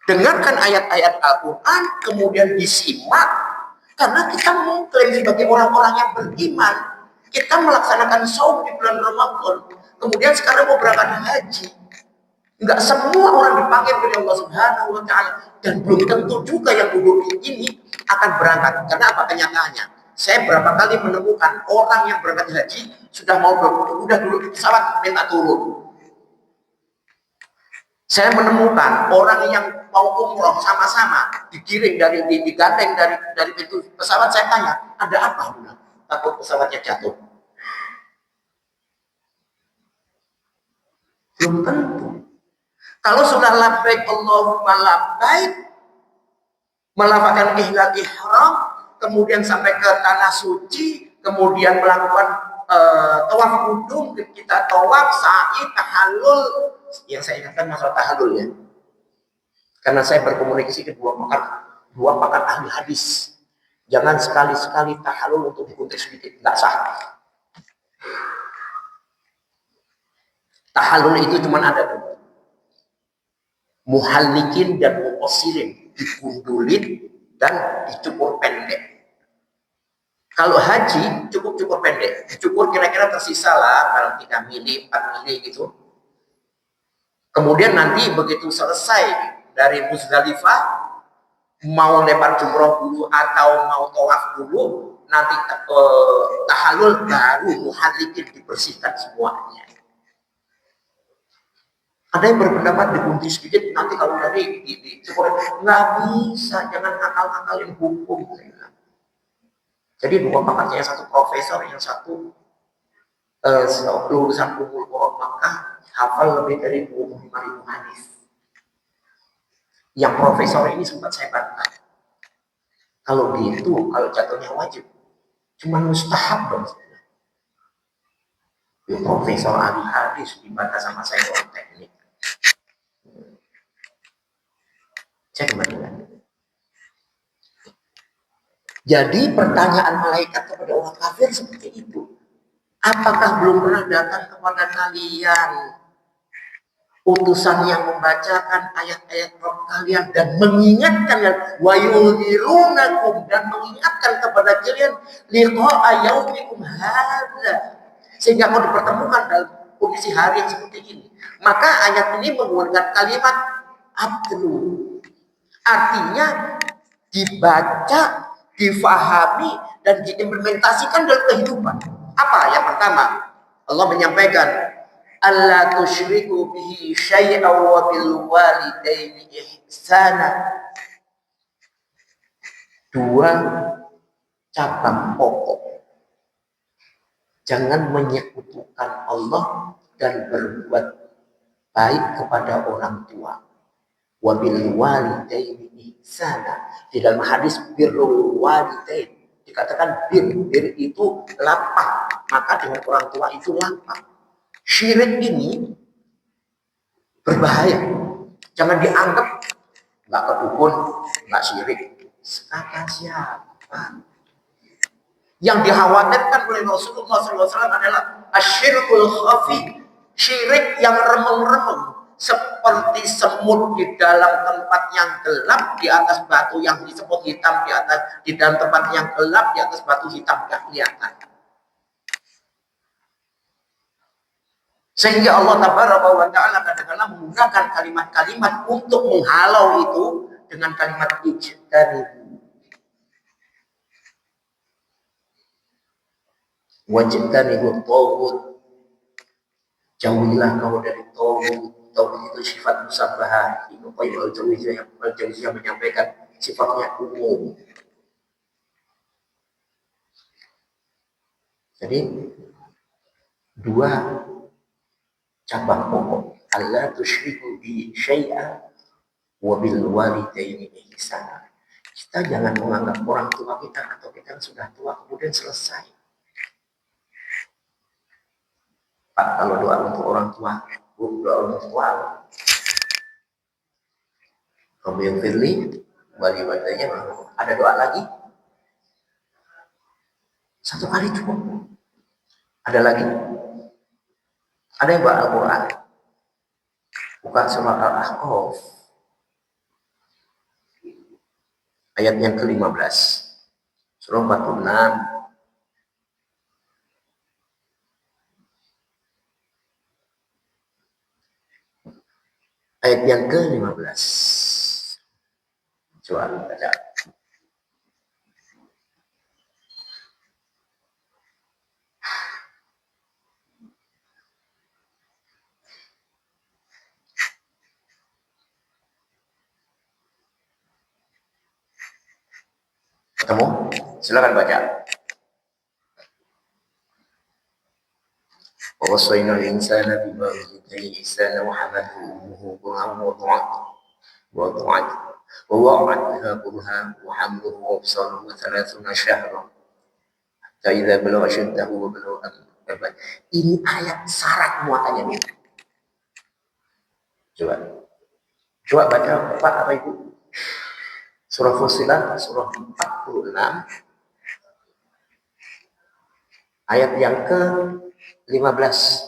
Dengarkan ayat-ayat Al-Quran, kemudian disimak, karena kita mengklaim sebagai orang-orang yang beriman. Kita melaksanakan saum di bulan Ramadan, kemudian sekarang mau berangkat haji. Enggak semua orang dipanggil oleh Allah Subhanahu wa taala, dan belum tentu juga yang duduk di ini akan berangkat. Karena apa kenyataannya? Saya berapa kali menemukan orang yang berangkat haji sudah duduk di pesawat minta turun. Saya menemukan orang yang mau umroh sama-sama digiring digandeng dari pintu pesawat. Saya tanya, ada apa? Takut pesawatnya jatuh. Belum tentu. Kalau sudah labbaik Allahumma labbaik, melafalkan ihlal ihram, kemudian sampai ke tanah suci, kemudian melakukan tawaf kudum, kita tawaf, sa'i, tahallul. Yang saya ingatkan masalah tahallul ya, karena saya berkomunikasi ke dua pakar ahli hadis Jangan sekali-sekali tahalul untuk digunting sedikit, nggak sah. Tahalul itu cuma ada dua, muhallikin dan muqassirin, digundulin dan dicukur pendek. Kalau haji cukup cukur pendek, dicukur kira-kira tersisa lah kalau 3 mili, 4 mili gitu. Kemudian nanti begitu selesai dari Muzdalifah, mau lempar jumroh dulu atau mau tawaf dulu, nanti tahallul baru muhallikin, dibersihkan semuanya. Ada yang berpendapat digunting sedikit, nanti kalau dari dicukur, nggak bisa, jangan akal-akalin hukum. Jadi dua pakatnya, yang satu profesor, yang satu lulusan Ummul Qura Makkah, hafal lebih dari 25.000 hadis. Yang profesor ini sempat saya bantah. Kalau gitu, kalau jatuhnya wajib, cuma mustahab dong. Ya, profesor ahli hadis dibantah sama saya orang teknik. Saya kembali. Jadi pertanyaan malaikat kepada orang kafir seperti itu. Apakah belum pernah datang kepada kalian utusan yang membacakan ayat-ayat Rabb kalian dan mengingatkan wa yudhirunakum, dan mengingatkan kepada kalian liqa'a yaumikum hadza, sehingga kau dipertemukan dalam kondisi hari yang seperti ini. Maka ayat ini menggunakan kalimat atlu, artinya dibaca, difahami, dan diimplementasikan dalam kehidupan. Apa yang pertama? Allah menyampaikan, alla tusyriku bihi syai'an wa bil walidaini ihsana. Dua cabang pokok. Jangan menyekutukan Allah dan berbuat baik kepada orang tua. Wa bil walidaini ihsana. Di dalam hadis birrul walidain dikatakan bir itu lapang, maka dengan orang tua itu lapang. Syirik ini berbahaya. Jangan dianggap nggak ke dukun, nggak syirik. Kata siapa? Yang dikhawatirkan oleh Rasulullah SAW adalah asyirkul khafi, syirik yang remeng-remeng, seperti semut di dalam tempat yang gelap, di atas batu yang disebut hitam, di dalam tempat yang gelap, di atas batu hitam nggak kelihatan. Sehingga Allah Tabaraka wa Ta'ala kadang-kadang menggunakan kalimat-kalimat untuk menghalau itu dengan kalimat ijtanibu. Wajtanibu tawud. Jauhilah kau dari tawud. Tawud itu sifat musabbahah. Ibnu Qayyim al-Jauziyah menyampaikan sifatnya umum. Jadi dua cabang pokok, alla tusyriku bi syai'a wa bil walidaini ihsana. Kita jangan menganggap orang tua kita atau kita sudah tua kemudian selesai. Pak, kalau doa untuk orang tua, doa untuk tua, Rabbi firli wali wadanya, ada doa lagi? Satu kali cukup. Ada lagi? Ada yang baca Al-Quran? Buka surah Al-Ahqaf. Ayat yang ke-15. Surah 46. Ayat yang ke-15. Coba baca. Ketemu? Silakan baca. ووصينا الإنسان بوالديه إحسانا وحمله أمه كرها ووضعتها كرها وحمله وفصاله 30 شهرا حتى إذا بلغ أشده وبلغ أجله. Ini ayat syarat muatannya. Coba baca Pak apa Ibu. Surah Fussilat surah 46 ayat yang ke-15.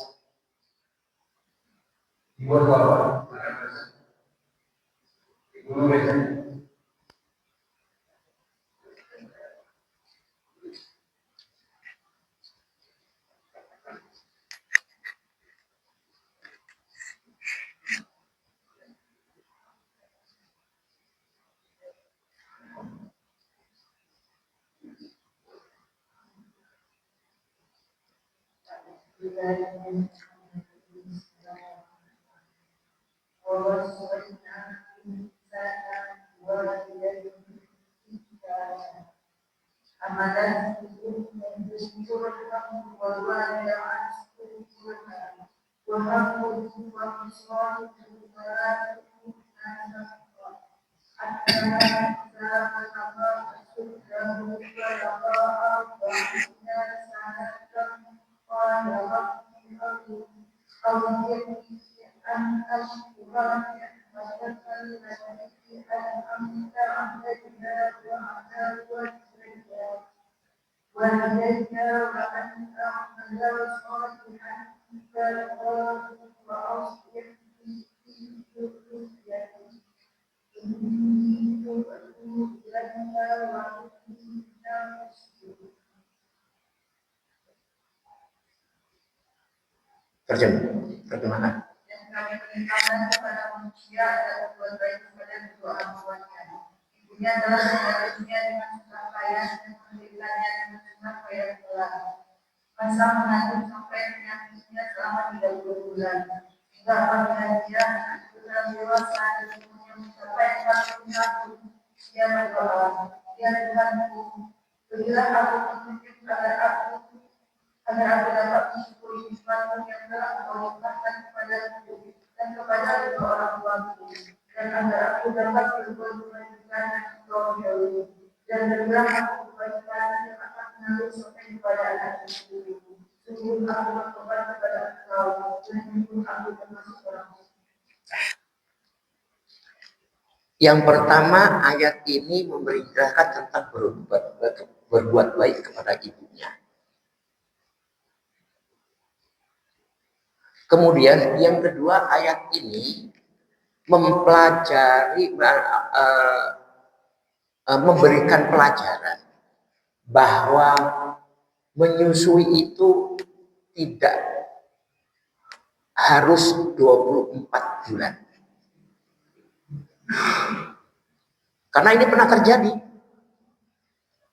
Terjemah. Yang kami perintahkan kepada manusia adalah berbuat baik kepada kedua orang tuanya. Ibunya adalah saudara dunia dengan susah payah dan mendirikannya dengan susah payah pula. Masa mengandung sampai penyakitnya selama 30 bulan. Hingga apabila dia sudah dewasa dan umurnya mencapai 40 tahun, dia berdoa, ya Tuhanku, berilah aku petunjuk agar aku dapat mensyukuri nikmat-Mu yang telah Engkau limpahkan kepadaku dan kepada kedua orang tuaku, dan agar aku dapat berbuat kebajikan yang Engkau ridhoi, dan berilah aku kebajikan yang akan mengalir sampai kepada anakku sendiri. Sungguh aku bertobat kepada Engkau dan sungguh aku termasuk orang. Yang pertama, ayat ini memberitakan tentang berbuat baik kepada ibunya. Kemudian yang kedua, ayat ini memberikan pelajaran bahwa menyusui itu tidak harus 24 bulan. Karena ini pernah terjadi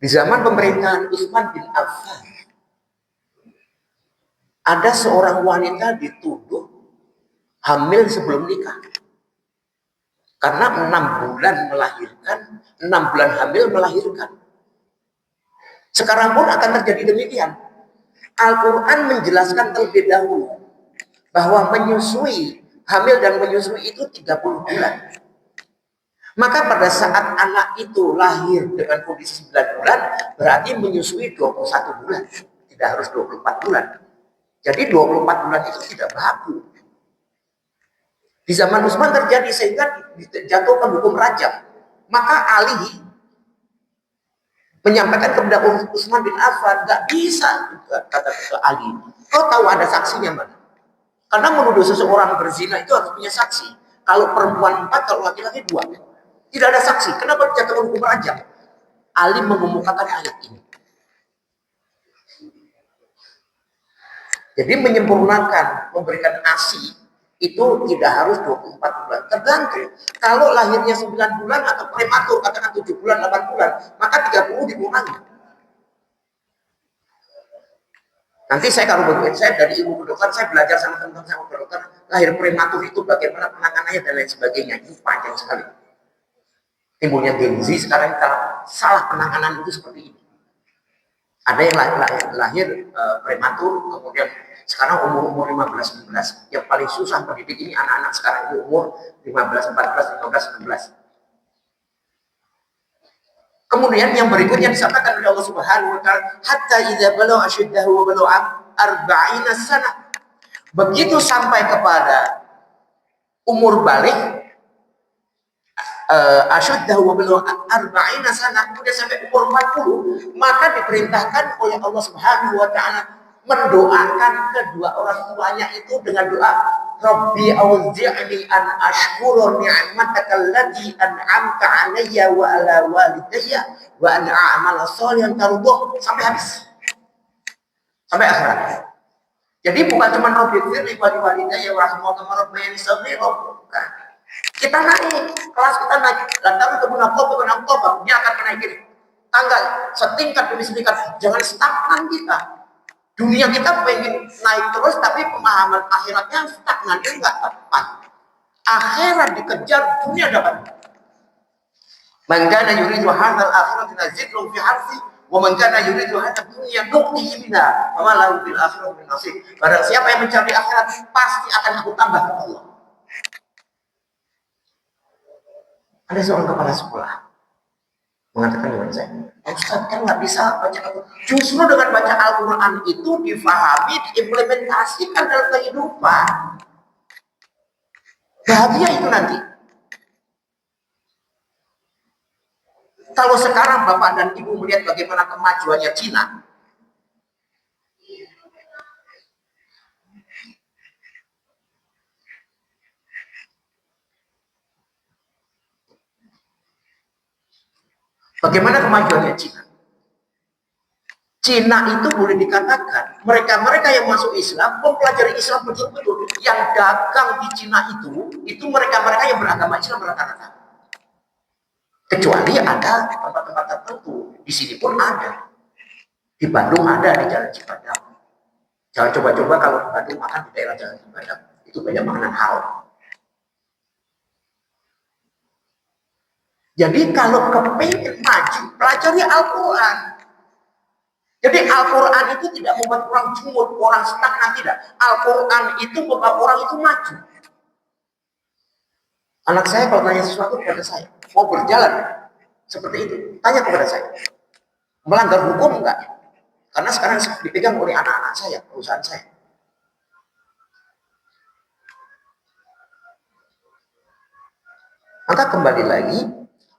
di zaman pemerintahan Utsman bin Affan. Ada seorang wanita dituduh hamil sebelum nikah. Karena 6 bulan melahirkan, 6 bulan hamil melahirkan. Sekarang pun akan terjadi demikian. Al-Quran menjelaskan terlebih dahulu bahwa menyusui, hamil dan menyusui itu 30 bulan. Maka pada saat anak itu lahir dengan kondisi 9 bulan, berarti menyusui 21 bulan. Tidak harus 24 bulan. Jadi 24 bulan itu tidak berlaku. Di zaman Utsman terjadi sehingga dijatuhkan hukum rajam. Maka Ali menyampaikan kepada Utsman bin Affan, nggak bisa, kata Ali. Kau tahu ada saksinya mana? Karena menuduh seseorang berzina itu harus punya saksi. Kalau perempuan 4, kalau laki-laki 2. Tidak ada saksi. Kenapa dijatuhkan hukum rajam? Ali mengemukakan ayat ini. Jadi menyempurnakan, memberikan ASI itu tidak harus 24 bulan. Tergantung. Kalau lahirnya 9 bulan atau prematur, katakan 7 bulan, 8 bulan, maka 30 dikurangi. Nanti saya kalau begitu, saya dari ilmu kedokteran, saya belajar sama teman-teman saya kedokteran, lahir prematur itu bagaimana penanganannya dan lain sebagainya. Itu panjang sekali. Timbulnya Gen Z sekarang kita salah penanganan itu seperti ini. Ada yang lahir prematur, kemudian sekarang umur 15-16. Yang paling susah pendidik ini anak-anak sekarang ini umur 15, 14, 15, 16. Kemudian yang berikutnya disampaikan oleh Allah Subhanahu wa taala, hatta idza balagha ashuddahu wa balagha 40 sanah. Begitu sampai kepada umur balik, asyuddahu wa bilugha arba'ina sana, kemudian sampai umur 40, maka diperintahkan oleh Allah Subhanahu wa taala mendoakan kedua orang tuanya itu dengan doa, Rabbi auzi'ni an ashkura ni'mataka allati an'amta 'alayya wa ala walidayya wa an a'mala shalihan tardah, sampai habis. Sampai akhirat. Jadi bukan cuma Rabbi firli wa walidayya wa rahmatullahi wa barakatuh. Kita naik, kelas kita naik. Lantaran kemunafiqan dia akan menaikin tanggal setingkat demi setingkat. Jangan stagnan kita. Dunia kita pengen naik terus, tapi pemahaman akhiratnya stagnan, itu nggak tepat. Akhirat dikejar, dunia dapat. Man kana yuridu hadzal akhirati nazid lahu fi harfi wa man kana yuridu hadzal dunya nu'tihi minha wa ma lahu fil akhirati min nasib. Barang siapa yang mencari akhirat, pasti akan aku tambah kata Allah. Ada seorang kepala sekolah mengatakan kepada saya, Ustaz kan nggak bisa baca Al-Quran. Justru dengan baca Al-Quran itu difahami, diimplementasikan dalam kehidupan. Bahagia itu nanti. Kalau sekarang Bapak dan Ibu melihat bagaimana kemajuannya Cina, bagaimana kemajuannya Cina? Cina itu boleh dikatakan mereka yang masuk Islam mempelajari Islam betul-betul. Yang dagang di Cina itu mereka yang beragama Islam rata-rata. Kecuali ada tempat-tempat tertentu. Di sini pun ada. Di Bandung ada, di Jalan Cipadang. Jangan coba-coba kalau di Bandung makan di daerah Jalan Cipadang. Itu banyak makanan haram. Jadi kalau kepingin maju, pelajari Al-Quran. Jadi Al-Quran itu tidak membuat orang jumur, orang stagnan, tidak. Al-Quran itu membuat orang itu maju. Anak saya kalau tanya sesuatu kepada saya, mau berjalan seperti itu, tanya kepada saya. Melanggar hukum enggak? Karena sekarang dipegang oleh anak-anak saya, perusahaan saya. Maka kembali lagi,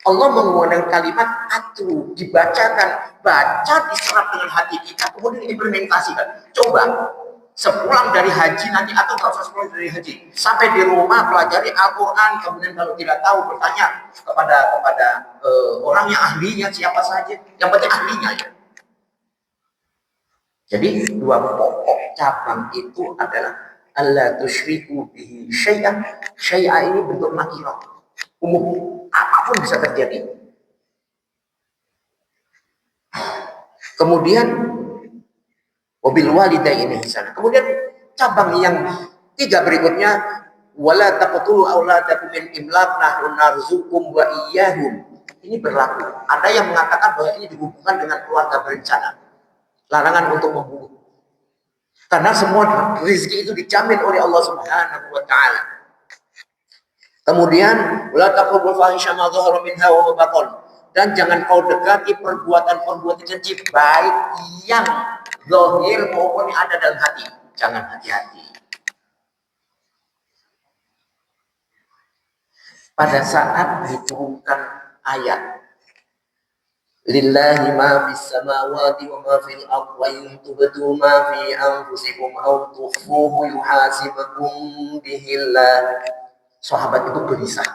Allah menggunakan kalimat atlu, dibacakan, baca, diserap dengan hati kita, kemudian implementasikan. Coba, sepulang dari haji nanti, atau nggak usah sepulang dari haji, sampai di rumah pelajari Al-Quran, kemudian kalau tidak tahu bertanya kepada orang yang ahlinya, siapa saja, yang penting ahlinya ya. Jadi dua pokok cabang itu adalah alla tusyriku bihi syai'an. Syai'an ini bentuk nakirah, umum, apapun bisa terjadi. Kemudian wabil walidaini ihsana. Kemudian cabang yang tiga berikutnya, wala taqtulu auladakum min imlaq nahnu narzuqum wa iyyahum. Ini berlaku. Ada yang mengatakan bahwa ini dihubungkan dengan keluarga berencana. Larangan untuk membunuh. Karena semua rezeki itu dijamin oleh Allah Subhanahu wa taala. Kemudian wala taqrabul fahisha ma dhahara minha wa ma batan. Dan jangan kau dekati perbuatan-perbuatan keji, baik yang zahir maupun yang ada dalam hati. Jangan, hati-hati. Pada saat diturunkan ayat Lillahi ma fis samawati wa ma fil ardi wa in tubdu ma fi anfusikum aw tukhfuhu yuhasibukum bihillah. Sahabat itu gelisah.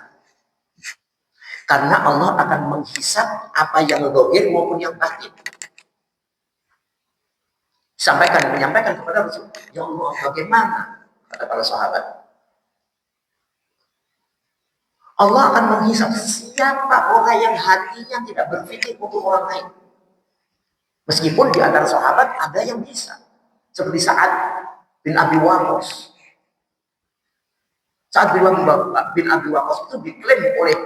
Karena Allah akan menghisab apa yang zahir maupun yang batin. Menyampaikan kepada Rasul, ya Allah, bagaimana? Kata para sahabat. Allah akan menghisab siapa orang yang hatinya tidak berpikir untuk orang lain. Meskipun di antara sahabat ada yang bisa. Seperti Sa'ad bin Abi Waqqas. Sa'ad bin Abi Waqqas itu diklaim oleh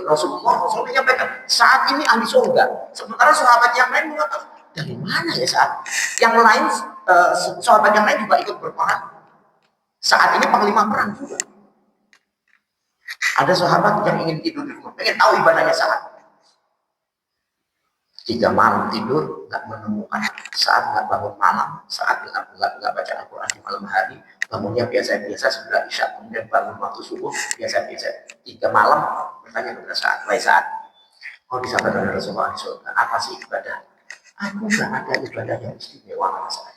Rasulullah menyampaikan, saat ini ahli surga. Sementara sahabat yang lain mengatakan, dari mana ya Sa'ad? Yang lain, sahabat yang lain juga ikut berperang. Saat ini panglima perang juga. Ada sahabat yang ingin tidur di rumah, pengen tahu ibadahnya Sa'ad. 3 malam tidur, nggak menemukan. Saat nggak bangun malam, saat nggak baca Al-Quran di malam hari, bangunnya biasa-biasa setelah isya, kemudian bangun waktu subuh biasa-biasa. 3 malam bertanya kepada Sa'ad, wahai Sa'ad, kau disampaikan oleh Rasulullah SAW, apa sih ibadah? Aku nggak ada ibadah yang istimewa kata Sa'ad.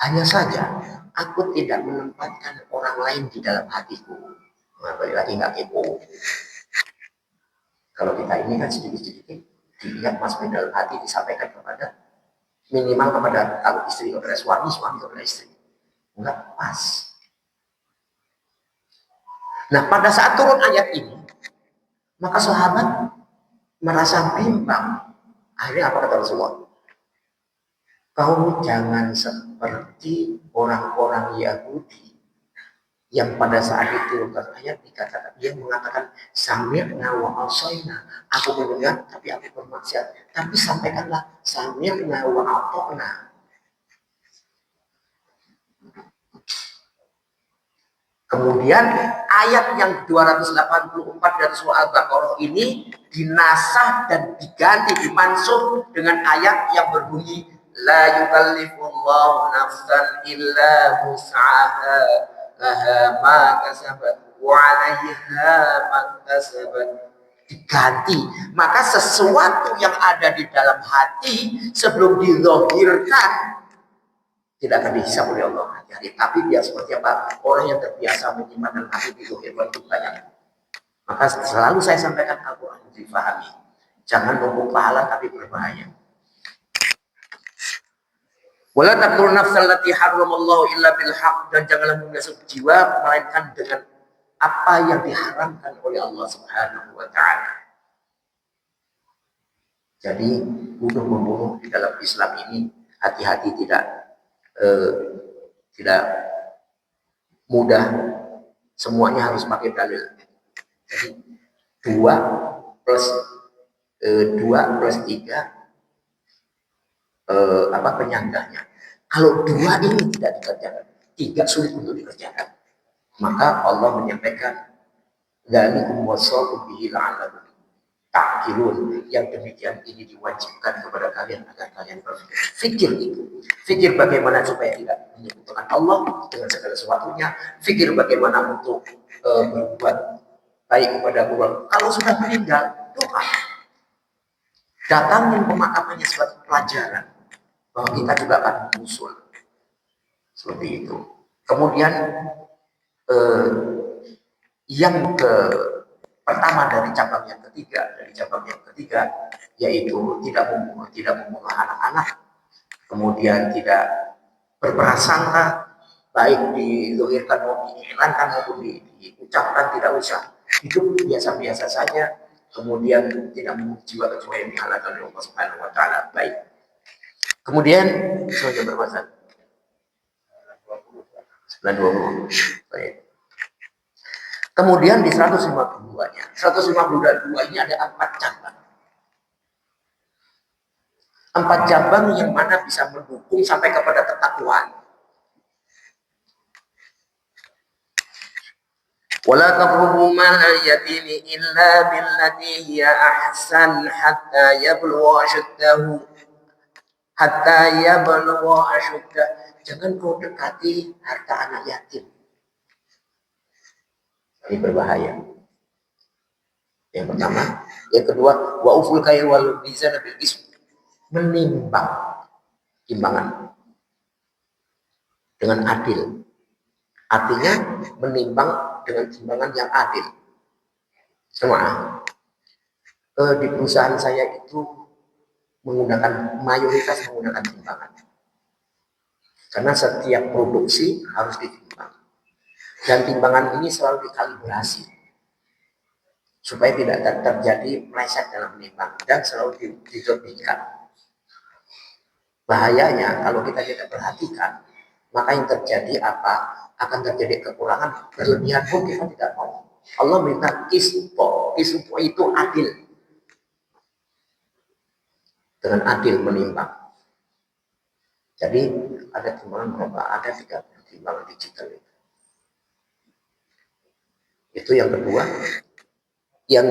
Hanya saja aku tidak menempatkan orang lain di dalam hatiku. Nah, balik lagi nggak kepo. Kalau kita ini kan sedikit-sedikit dilihat masuk dalam hati, disampaikan kepada minimal kepada kalau istri kepada suami, suami kepada istri. Enggak pas. Nah, pada saat turun ayat ini, maka sahabat merasa bimbang. Akhirnya apa kata Rasulullah? Kau jangan seperti orang-orang Yahudi yang pada saat itu ayat dikatakan, dia mengatakan sami'na wa asaina, aku mendengar tapi aku bermaksiat. Tapi sampaikanlah sami'na wa ata'na. Kemudian ayat yang 284 dari surah Al-Baqarah ini dinasah dan diganti, dimansuh dengan ayat yang berbunyi la yukallifullahu nafsan illa wus'aha laha ma kasabat wa 'alaiha ma kasabat. Diganti, maka sesuatu yang ada di dalam hati sebelum dizahirkan tidak akan dihisab oleh Allah. Jadi, tapi dia seperti apa? Orang yang terbiasa menyimpan dalam hati dizahirkan itu banyak. Maka selalu saya sampaikan Al-Quran difahami. Jangan nunggu pahala tapi berbahaya. Wala taqtulun nafsal lati harramallahu illa bil haqq, dan janganlah membasuk jiwa melainkan dengan apa yang diharamkan oleh Allah Subhanahu wa taala. Jadi bunuh-membunuh di dalam Islam ini hati-hati, tidak mudah, semuanya harus pakai dalil. Jadi 2 plus 3 penyanggahnya. Kalau 2 ini tidak dikerjakan, 3 sulit untuk dikerjakan. Maka Allah menyampaikan dzalikum wasaqu bihi la'allakum ta'qilun, yang demikian ini diwajibkan kepada kalian agar kalian berpikir. Fikir bagaimana supaya tidak menyekutukan Allah dengan segala sesuatunya. Fikir bagaimana untuk berbuat baik kepada Allah. Kalau sudah meninggal, doa. Datangin pemakamannya sebagai pelajaran bahwa kita juga akan menyusul. Seperti itu. Kemudian yang pertama dari cabang yang ketiga yaitu tidak membunuh anak-anak, kemudian tidak berprasangka, baik dizahirkan maupun diiklankan maupun diucapkan, tidak usah hidup biasa-biasa saja, kemudian tidak membunuh jiwa kecuali yang dihalalkan oleh Allah Subhanahu wa taala. Baik. Kemudian sebagai bermasalah 920. Baik. Kemudian di 152-nya. 152 ini ada 4 cabang. 4 cabang yang mana bisa mendukung sampai kepada ketakwaan. Wala taqrabu malal yatimi illa billati hiya ahsan hatta yablugha ashuddah. Jangan kau dekati harta anak yatim. Ini berbahaya. Yang pertama, yang kedua, wa uful kail wal mizan bil qism, menimbang timbangan dengan adil. Artinya menimbang dengan timbangan yang adil. Semua di perusahaan saya itu mayoritas menggunakan timbangan. Karena setiap produksi harus ditimbang. Dan timbangan ini selalu dikalibrasi supaya tidak terjadi meleset dalam menimbang, dan selalu dilebihkan. Bahayanya kalau kita tidak perhatikan, maka yang terjadi apa? Akan terjadi kekurangan, berlebihan pun kita tidak mau. Allah minta qisṭo itu adil, dengan adil menimbang. Jadi ada timbangan berapa? Ada 30 timbangan digital itu. Itu yang kedua. Yang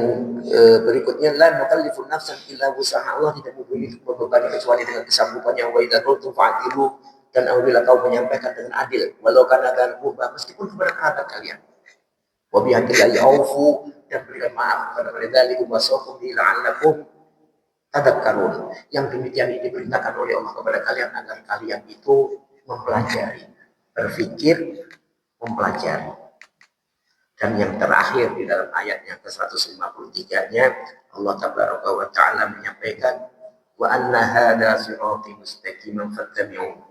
berikutnya, la nukallifu nafsan illa wus'aha, Allah tidak membebani kecuali dengan kesanggupannya. Wa idza qultum fa'dilu, dan apabila kau menyampaikan dengan adil, walau kana dzal qurba, meskipun kepada kerabat kalian. Wa bihaqqi aufu, dan berikan maaf kepada mereka wasokum la'allakum tadakkarun. Yang demikian ini diperintahkan oleh Allah kepada kalian agar kalian itu mempelajari, berpikir, mempelajari. Dan yang terakhir di dalam ayat yang ke-153-nya Allah Tabaraka wa Ta'ala menyampaikan wa anna hadza sirati mustaqiman fattabi'u.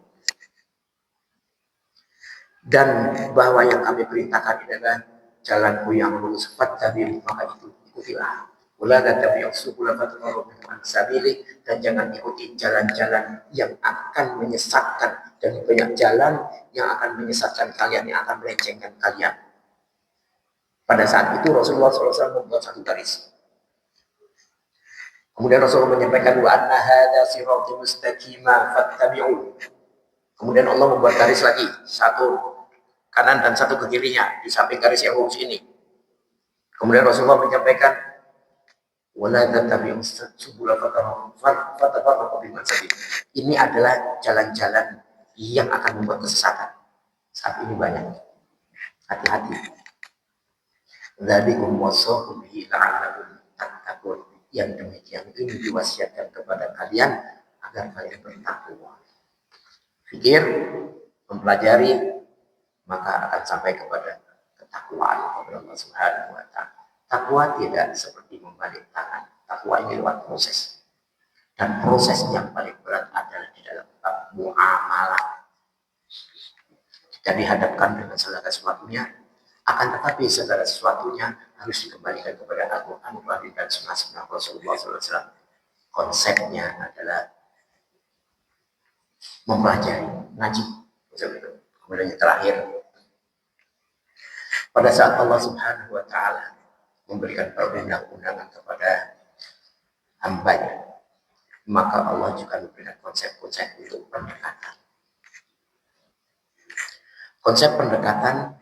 Dan bahwa yang kami perintahkan adalah jalanku yang lurus, fattabi'u, maka itu ikutilah. Wala tattabi'us subula fatafarraqu bikum an sabili, dan jangan ikuti jalan-jalan yang akan menyesatkan, dan banyak jalan yang akan menyesatkan kalian, yang akan melencengkan kalian. Pada saat itu Rasulullah SAW membuat satu garis. Kemudian Rasulullah menyampaikan wa anna hadza sirati mustaqima fattabi'u. Kemudian Allah membuat garis lagi, satu kanan dan satu ke kirinya di samping garis yang lurus ini. Kemudian Rasulullah menyampaikan wala tattabi'us subula fatafarraqu bikum an sabili. Ini adalah jalan-jalan yang akan membuat kesesatan. Saat ini banyak. Hati-hati. Dzalikum wasaqum bihi la'allakum tattaqun. Yang demikian ini diwasiatkan kepada kalian agar kalian bertakwa. Fikir, mempelajari, maka akan sampai kepada ketakwaan kepada Allah Subhanahu wa Ta'ala. Takwa tidak seperti membalik tangan. Takwa ini lewat proses. Dan proses yang paling berat adalah di dalam bab muamalah. Kita dihadapkan dengan segala sesuatunya, akan tetapi segala sesuatunya harus dikembalikan kepada Al-Quran dan Sunnah Rasulullah SAW. Konsepnya adalah mempelajari, ngaji. Kemudian yang terakhir, pada saat Allah Subhanahu wa Ta'ala memberikan perundang-undangan kepada hambanya, maka Allah juga memberikan konsep-konsep untuk pendekatan. Konsep pendekatan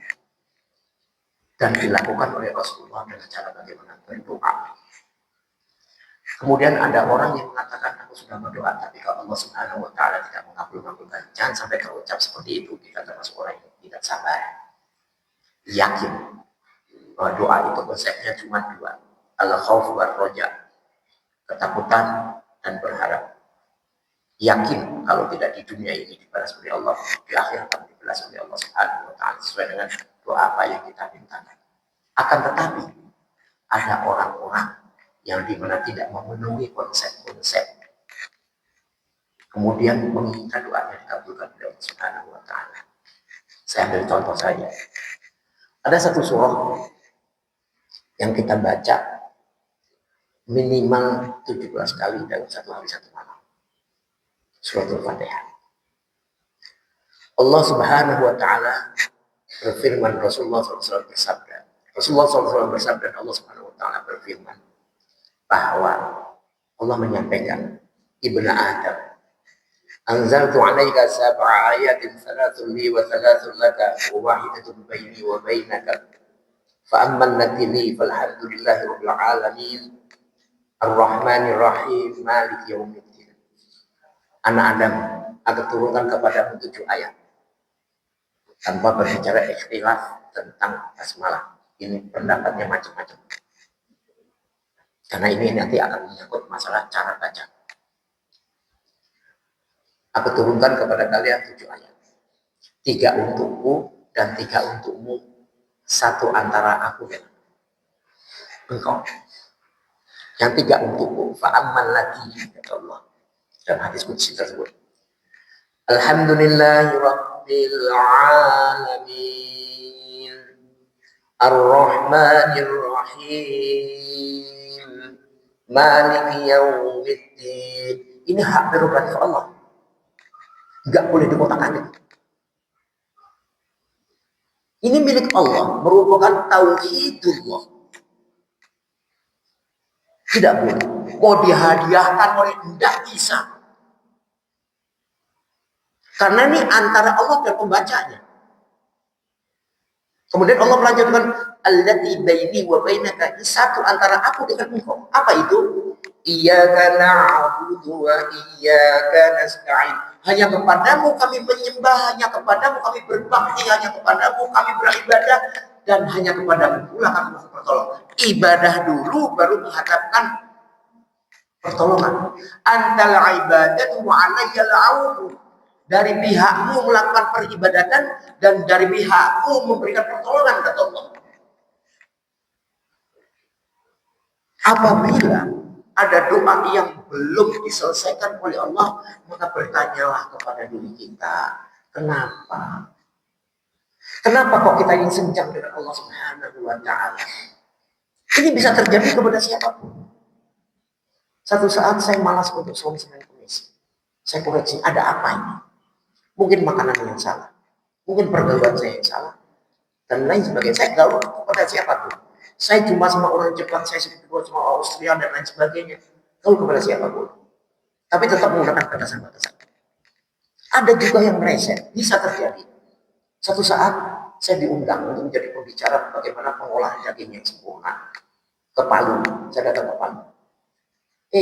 dan dilakukan oleh Rasulullah dengan cara bagaimana berdoa. Kemudian ada orang yang mengatakan aku sudah berdoa, tapi kalau Allah Subhanahu wa Ta'ala tidak mengabulkan, jangan sampai terucap seperti itu. Kita termasuk orang yang tidak sabar. Yakin bahwa doa itu konsepnya cuma dua, al-khauf wa roja, ketakutan dan berharap. Yakin kalau tidak di dunia ini dibalas oleh Allah, di akhirat akan dibalas oleh Allah Subhanahu wa Ta'ala sesuai dengan doa apa yang kita mintakan. Akan tetapi ada orang-orang yang dimana tidak memenuhi konsep-konsep, kemudian meminta doanya dikabulkan oleh Allah Subhanahu wa Ta'ala. Saya ambil contoh saja. Ada satu surah yang kita baca minimal 17 kali dalam satu hari satu malam. Surat Al-Fatihah. Allah Subhanahu wa Ta'ala berfirman, Rasulullah SAW bersabda. Rasulullah SAW bersabda, Allah Subhanahu wa Ta'ala berfirman bahwa Allah menyampaikan, Ibnu Adam, anzaltu 'alaika sab'a ayatin, thalathun li wa thalathun laka wa wahidatun baini wa bainaka. Fa amman allati li falhamdulillahi rabbil alamin ar-rahmanir rahim maliki yaumiddin. Anak Adam, aku turunkan kepadamu 7 ayat tanpa berbicara ikhtilaf tentang basmalah. Ini pendapatnya macam-macam. Karena ini nanti akan menyangkut masalah cara baca. Aku turunkan kepada kalian 7 ayat. 3 untukku dan 3 untukmu. 1 antara aku dan engkau. Yang 3 untukku. Fa'amman lagi, kata Allah. Dan hadis qudsi tersebut. Alhamdulillahi Rabbil Alamin. Ar-Rahmanir Rahim. Maliki Yaumiddin. Ini hak prerogatif Allah. Enggak boleh dikotak-atik. Ini milik Allah, merupakan tauhidullah. Tidak boleh. Mau dihadiahkan oleh tidak bisa. Karena ini antara Allah dan pembacanya. Kemudian Allah melanjutkan, allati baini wa bainaka, satu antara aku dengan engkau. Apa itu? Iyyaka na'budu wa iyyaka nasta'in. Hanya kepadamu kami menyembah, hanya kepadamu kami berbakti, hanya kepadamu kami beribadah, dan hanya kepada pula kami mohon pertolongan. Ibadah dulu baru menghadapkan pertolongan. Antal ibadatu wa alayya al-'aun. Dari pihakmu melakukan peribadatan dan dari pihakmu memberikan pertolongan kata Allah. Apabila ada doa yang belum diselesaikan oleh Allah, maka bertanyalah kepada diri kita, kenapa? Kenapa kok kita ingin senjang dengan Allah Subhanahu wa Ta'ala? Ini bisa terjadi kepada siapapun. Satu saat saya malas untuk sholat Senin Kamis. Saya koreksi, ada apa ini? Mungkin makanan yang salah, mungkin pergaulan saya yang salah, dan lain sebagainya. Saya gaul kepada siapapun. Saya cuma sama orang Jepang, saya sebut sama Austria dan lain sebagainya. Gaul kepada siapapun. Tapi tetap menggunakan batasan-batasan. Ada juga yang meleset, bisa terjadi. Satu saat saya diundang untuk menjadi pembicara bagaimana pengolahan daging yang sempurna. Ke Palu, saya datang ke Palu.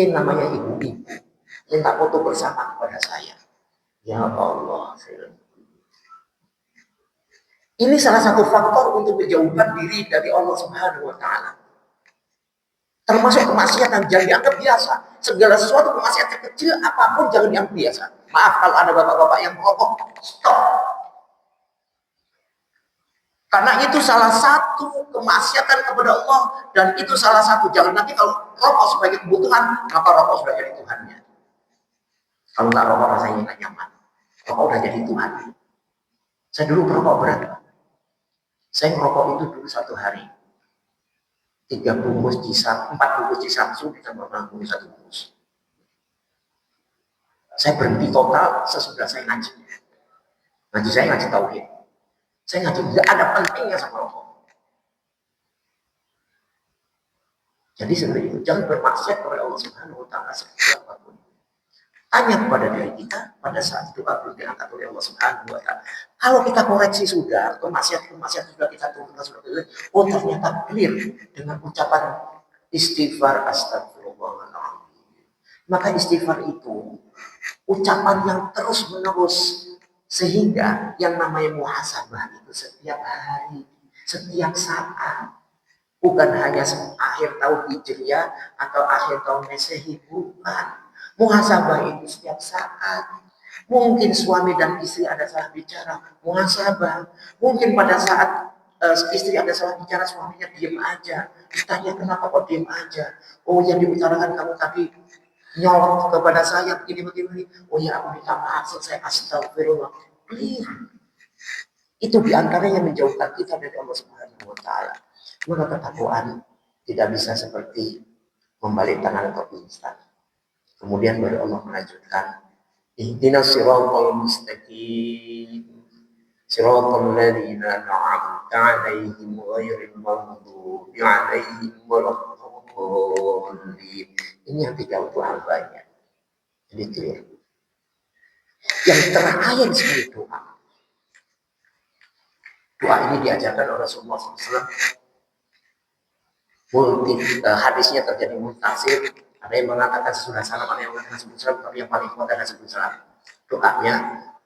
Namanya ibu-ibu minta foto bersama kepada saya. Ya Allah, ini salah satu faktor untuk menjauhkan diri dari Allah Subhanahu wa Ta'ala. Termasuk kemaksiatan jangan dianggap biasa. Segala sesuatu kemaksiatan kecil apapun jangan dianggap biasa. Maaf kalau ada bapak-bapak yang merokok, stop. Karena itu salah satu kemaksiatan kepada Allah dan itu salah satu, jangan nanti kalau rokok sebagai kebutuhan, maka rokok sudah jadi Tuhannya. Kalau nggak rokok rasanya nggak nyaman. Rokok udah jadi Tuhan. Saya dulu merokok berat. Saya merokok itu dulu satu hari 3 bungkus cisam, 4 bungkus cisamsu ditambah 6 bungkus 1 bungkus. Saya berhenti total sesudah saya ngaji. Ngaji saya ngaji tauhid. Saya ngaji tidak ada pentingnya sama rokok. Jadi sebenarnya itu jangan bermaksiat kepada Allah Subhanahu wa Ta'ala seperti apapun. Tanya kepada diri kita pada saat itu belum diangkat oleh Allah Subhanahu wa Ta'ala. Kalau kita koreksi sudah, kemaksiatan sudah kita turunkan sudah, oh ternyata clear dengan ucapan istighfar astagfirullahaladzim. Maka istighfar itu ucapan yang terus menerus sehingga yang namanya muhasabah itu setiap hari, setiap saat. Bukan hanya akhir tahun Hijriah atau akhir tahun Masehi, bukan. Muhasabah itu setiap saat. Mungkin suami dan istri ada salah bicara, muhasabah. Mungkin pada saat istri ada salah bicara, suaminya diam aja. Ditanya kenapa kok diam aja? Oh yang dibicarakan kamu tadi nyolot kepada saya begini. Oh ya aku minta maaf, saya astagfirullah. Clear. Itu diantaranya menjauhkan kita dari Allah Subhanahu wa Ta'ala. Maka ketakwaan tidak bisa seperti membalik tangan atau instan. Kemudian baru Allah melanjutkan, ihdinas siratal mustaqim, siratal ladzina an'amta 'alaihim ghairil maghdubi 'alaihim waladdallin. Ini yang 3 hambanya. Jadi clear. Yang terakhir sekali doa. Doa ini diajarkan oleh Rasulullah SAW. Hadisnya terjadi multasir. Ada yang mengatakan sesudah salam, ada yang mengatakan sebelum salam, tapi yang paling kuat adalah sebelum salam. Doanya,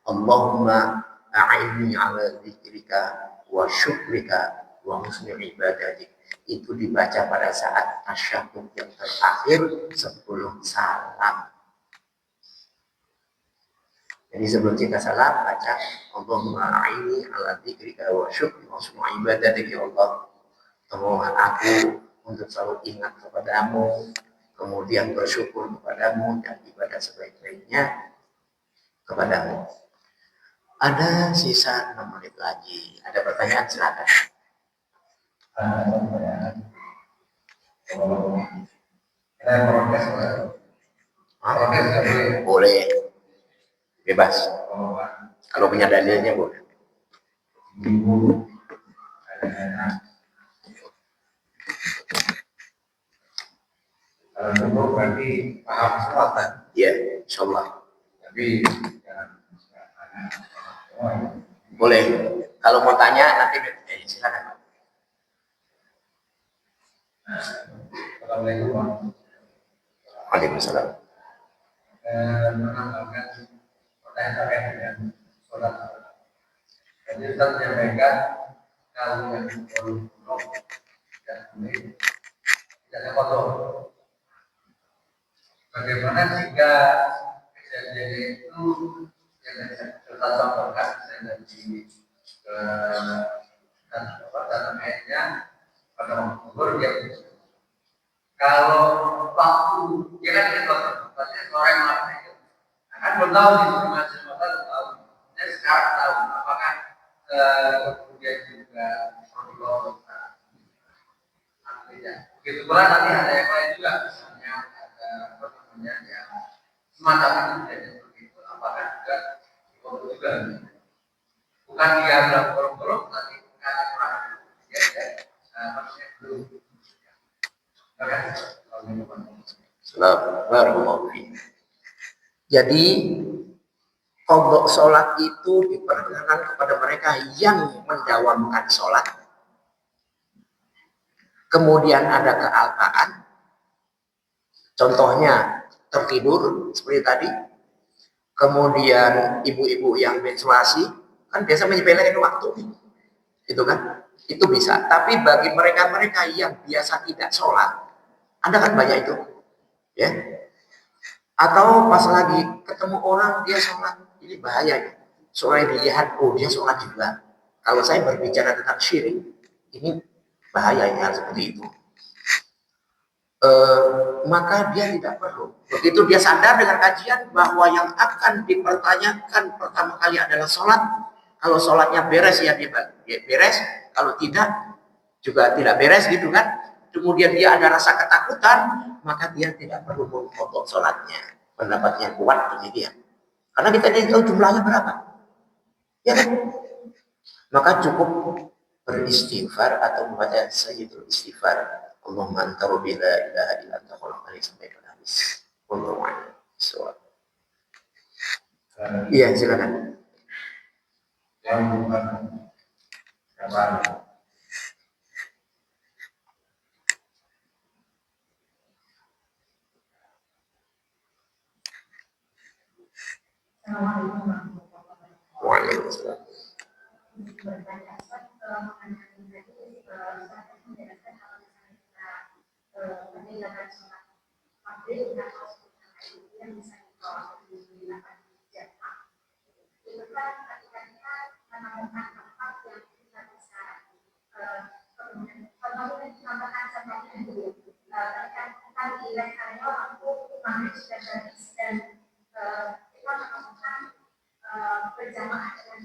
Allahumma a'inni ala dzikrika wa syukrika wa husni ibadatik. Itu dibaca pada saat tasyahud yang terakhir sebelum salam. Jadi sebelum kita salam, baca Allahumma a'inni ala dzikrika wa syukrika wa husni ibadatik. Ya Allah, tolonglah aku untuk selalu ingat kepadamu, kemudian bersyukur kepadamu dan ibadah sebaik-baiknya kepadamu. Ada sisa 6 menit lagi. Ada pertanyaan silakan. Boleh, bebas. Kalau punya dalilnya boleh. Kalau berarti paham selatan. Ya, insyaallah. Tapi Boleh. Kalau mau tanya nanti silakan. Assalamualaikum. Waalaikumsalam. Menambahkan pertanyaan terkait dengan sholat. Jadi Ustaz menyampaikan kalau yang baru dan ini tidak kotor. Bagaimana jika kejadian itu yang kita contohkan misalnya di dalam airnya pada umur yang kalau waktu ya kan itu pasti orang malam itu kan belum tahu di informasi belum tahu jadi sekarang tahu apakah kemudian juga protokol artinya begitu pula nanti ada yang lain juga misalnya ada apa namanya yang semacam itu kejadian seperti itu apakah juga dikontrol juga bukan dia bilang bolong-bolong tapi karena kurang ya maksudnya belum Jadi qadha sholat itu diperkenankan kepada mereka yang mendawamkan sholat. Kemudian ada kealpaan, contohnya tertidur seperti tadi. Kemudian ibu-ibu yang menstruasi kan biasa menyepelekan waktu, itu kan? Itu bisa. Tapi bagi mereka-mereka yang biasa tidak sholat, ada kan banyak itu, ya. Atau pas lagi ketemu orang dia sholat, ini bahaya ya. Soalnya dilihat, oh dia sholat juga. Kalau saya berbicara tentang syirik, ini bahaya ya seperti itu. Maka dia tidak perlu. Begitu dia sadar dengan kajian bahwa yang akan dipertanyakan pertama kali adalah sholat. Kalau sholatnya beres ya dia beres, kalau tidak juga tidak beres gitu kan. Kemudian dia ada rasa ketakutan, maka dia tidak perlu memotong sholatnya. Pendapatnya kuat demikian. Karena kita tidak tahu jumlahnya berapa. Ya kan? Maka cukup beristighfar atau membaca sayyidul istighfar. Allahumma anta rabbi la ilaha illa anta khalaqtani sampai ke habis. Wallahu a'lam. Iya, silakan. Yang bukan kabar. Waalaikumsalam. Berjamaah dengan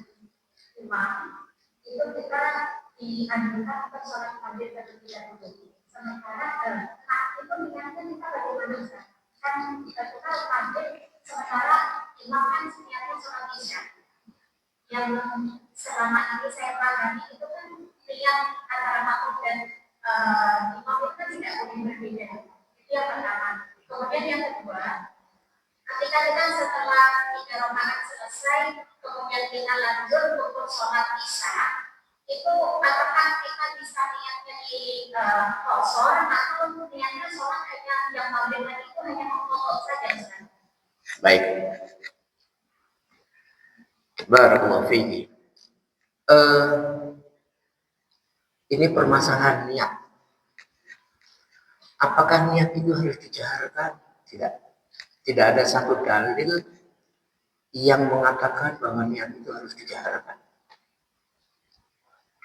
imam itu kita dianjurkan untuk sholat maghrib terlebih dahulu. Sementara itu niatnya kita bagaimana kan kita maghrib sementara imam kan niatnya sholat isya. Yang selama ini saya pahami itu kan niat antara makmum dan imam itu kan tidak boleh berbeda. Itu yang pertama. Kemudian yang kedua, ketika kita setelah 3 rakaat selesai, kemudian kita lanjut untuk sholat isya, itu apakah kita bisa niatnya di qasar atau niatnya sholat hanya yang maghrib itu hanya mengqasar saja? Baik. Barakallahu fiiki. Ini permasalahan niat. Apakah niat itu harus dijaharkan? Tidak. Tidak ada satu dalil yang mengatakan bahwa niat itu harus dijaharkan.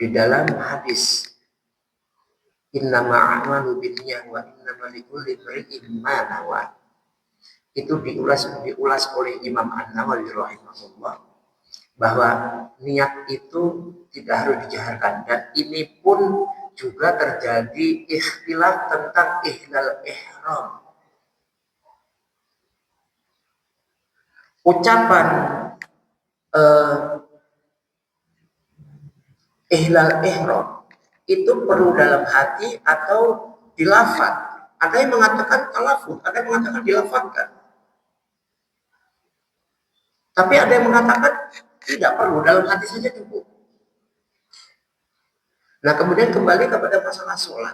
Di dalam hadis innama a'malu binniyah wa innama likulli imri'in ma nawa, itu diulas oleh Imam An-Nawawi rahimahullah bahwa niat itu tidak harus dijaharkan, dan ini pun juga terjadi ikhtilaf tentang ihlal ihram. Ucapan ihlal ihram itu perlu dalam hati atau dilafaz. Ada yang mengatakan talafuz, ada yang mengatakan dilafazkan. Tapi ada yang mengatakan tidak perlu, dalam hati saja cukup. Nah, kemudian kembali kepada masalah sholat.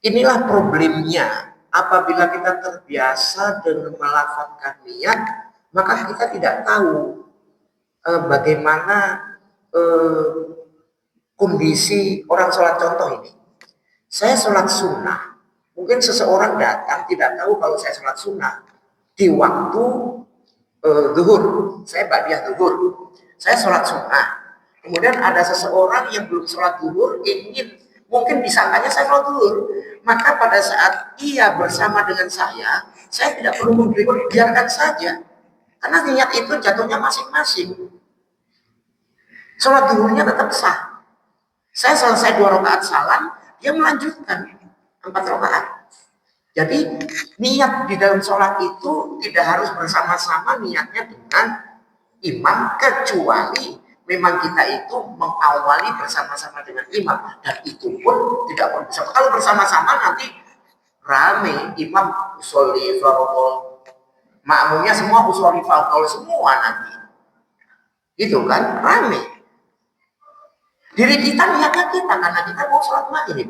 Inilah problemnya. Apabila kita terbiasa dengan melafazkan niat, maka kita tidak tahu bagaimana kondisi orang sholat contoh ini. Saya sholat sunnah. Mungkin seseorang datang tidak tahu kalau saya sholat sunnah di waktu zuhur. Saya ba'diyah zuhur. Saya sholat sunnah. Kemudian ada seseorang yang belum sholat zuhur ingin mungkin disangkanya saya sholat zuhur. Maka pada saat ia bersama dengan saya tidak perlu memberi, biarkan saja. Karena niat itu jatuhnya masing-masing. Sholat zuhurnya tetap sah. Saya selesai 2 rakaat salam, dia melanjutkan 4 rakaat. Jadi niat di dalam sholat itu tidak harus bersama-sama niatnya dengan imam, kecuali memang kita itu mengawali bersama-sama dengan imam, dan itu pun tidak perlu bersama. Kalau bersama-sama nanti rame, imam usolli farqol, makmumnya semua usolli farqol semua nanti, gitu kan, rame. Diri kita niatnya kita karena kita mau sholat maghrib.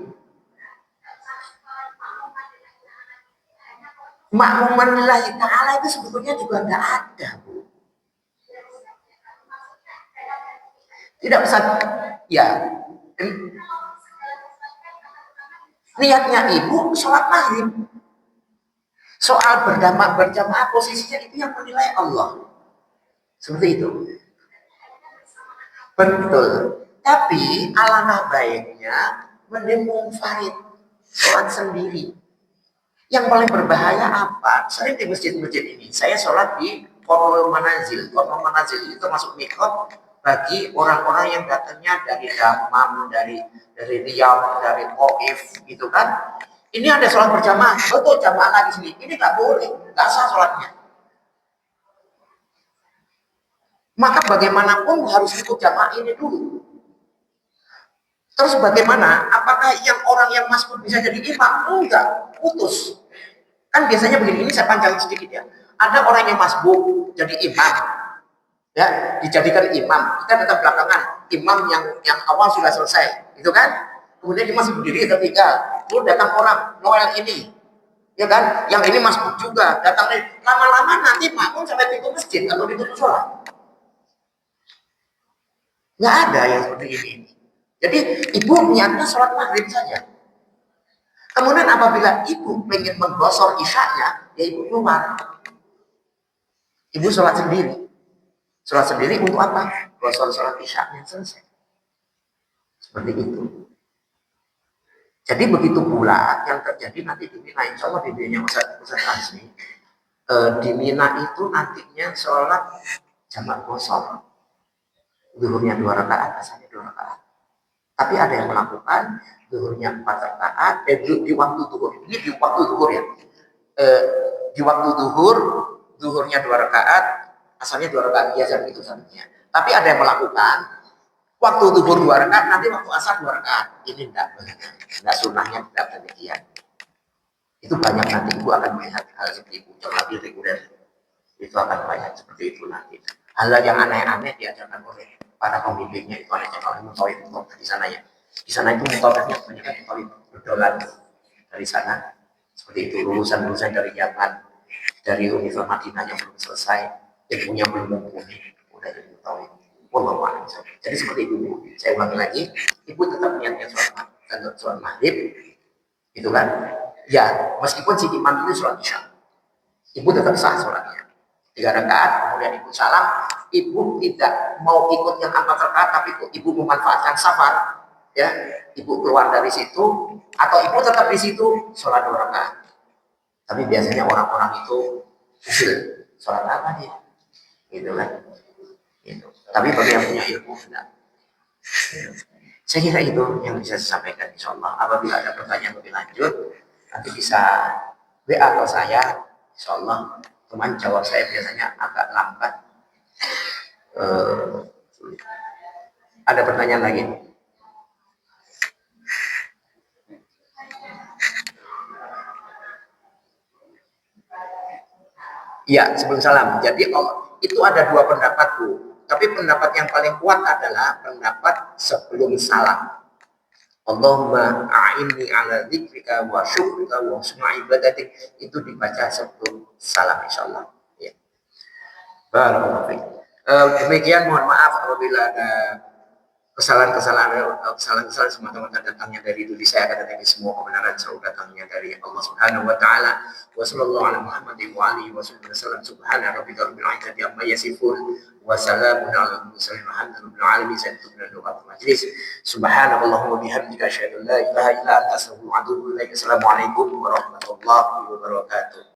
Makmuman lillahi ta'ala itu sebetulnya juga tidak ada, Bu. Tidak bisa, ya. Niatnya ibu sholat maghrib. Soal berjamaah posisinya itu yang menilai Allah. Seperti itu. Betul. Tapi alangkah baiknya mending munfarid, sholat sendiri. Yang paling berbahaya apa? Sering di masjid-masjid ini, saya sholat di Qadrul Manazil. Qadrul Manazil itu termasuk mikot bagi orang-orang yang datangnya dari Damam, dari Riau, dari Taif, gitu kan. Ini ada sholat berjamaah, betul jamaah lagi sini. Ini nggak boleh, nggak sah sholatnya. Maka bagaimanapun harus ikut jamaah ini dulu. Terus bagaimana? Apakah orang yang masbuk bisa jadi imam? Enggak, putus. Kan biasanya begini, ini saya panjang sedikit ya. Ada orang yang masbuk jadi imam, ya dijadikan imam. Kita datang belakangan, imam yang awal sudah selesai, itu kan? Kemudian dia masih berdiri ketika, lalu datang orang Noel ini, ya kan? Yang ini masbuk juga, datang lama-lama nanti makmum sampai pintu masjid atau pintu sholat. Nggak ada yang seperti ini. Jadi ibu niatnya sholat maghrib saja. Kemudian apabila ibu pengen menggosor isyanya, ya ibu keluar. Ibu sholat sendiri. Sholat sendiri untuk apa? Gosor sholat isyanya selesai. Seperti itu. Jadi begitu pula yang terjadi nanti di Mina, insya Allah di dunia Ustaz Asmi. Di Mina itu nantinya sholat jamak gosor. Zuhurnya 2 rakaat, asarnya 2 rakaat. Tapi ada yang melakukan zuhurnya 4 rakaat, di waktu zuhur. Ini di waktu zuhur ya. Di waktu zuhur, zuhurnya 2 rakaat, asalnya 2 rakaat biasa begitu saja. Tapi ada yang melakukan waktu zuhur 2 rakaat, nanti waktu asar 2 rakaat. Ini enggak sunnahnya tidak demikian. Itu banyak nanti ibu akan melihat hal seperti itu. Coba reguler itu akan banyak seperti itu nanti. Hal yang aneh-aneh diajarkan oleh para pembimbingnya itu anehnya kalau mutawif di sana ya. Di sana itu mutawifnya kebanyakan mutawif berdolan dari sana. Seperti itu, lulusan-lulusan dari Yaman, dari Universitas Madinah yang belum selesai, ilmunya belum mumpuni, udah jadi mutawif. Wallahu a'lam. Jadi seperti itu, saya ulangi lagi, ibu tetap niatnya sholat maghrib, itu kan? Ya, meskipun si imam itu sholat isya, ibu tetap sah sholatnya. 3 rakaat, kemudian ibu salam, ibu tidak mau ikut yang 4 rakaat, tapi ibu memanfaatkan safar, ya, ibu keluar dari situ, atau ibu tetap di situ, sholat 2 rakaat. Tapi biasanya orang-orang itu usil, sholat apa dia, gitu kan? Gitu. Tapi bagi yang punya ilmu, enggak. Saya kira itu yang bisa saya sampaikan, insya Allah. Apabila ada pertanyaan lebih lanjut, nanti bisa WA atau saya, insya Allah. Teman jawab saya biasanya agak lambat. Ada pertanyaan lagi? Ya, sebelum salam. Jadi itu ada 2 pendapat, Bu. Tapi pendapat yang paling kuat adalah pendapat sebelum salam. Allahumma a'inni ala dzikrika wa syukrika wa husni ibadatik, itu dibaca sebelum salam insyaallah. Ya. Barakallahu fiik. Demikian, mohon maaf apabila ada kesalahan semata-mata datangnya dari diri saya, karena ini semua kebenaran selalu datangnya dari Allah Subhanahu wa taala. Wa sallallahu ala Muhammadin wa alihi wasallam. Subhana rabbika rabbil izzati amma yasifun wa salamun ala mursalin walhamdulillahi alamin. Saya tutup dengan doa majlis. Subhanakallahumma bihamdika asyhadu an la ilaha illa anta astaghfiruka wa atubu ilaik. Assalamualaikum warahmatullahi wabarakatuh.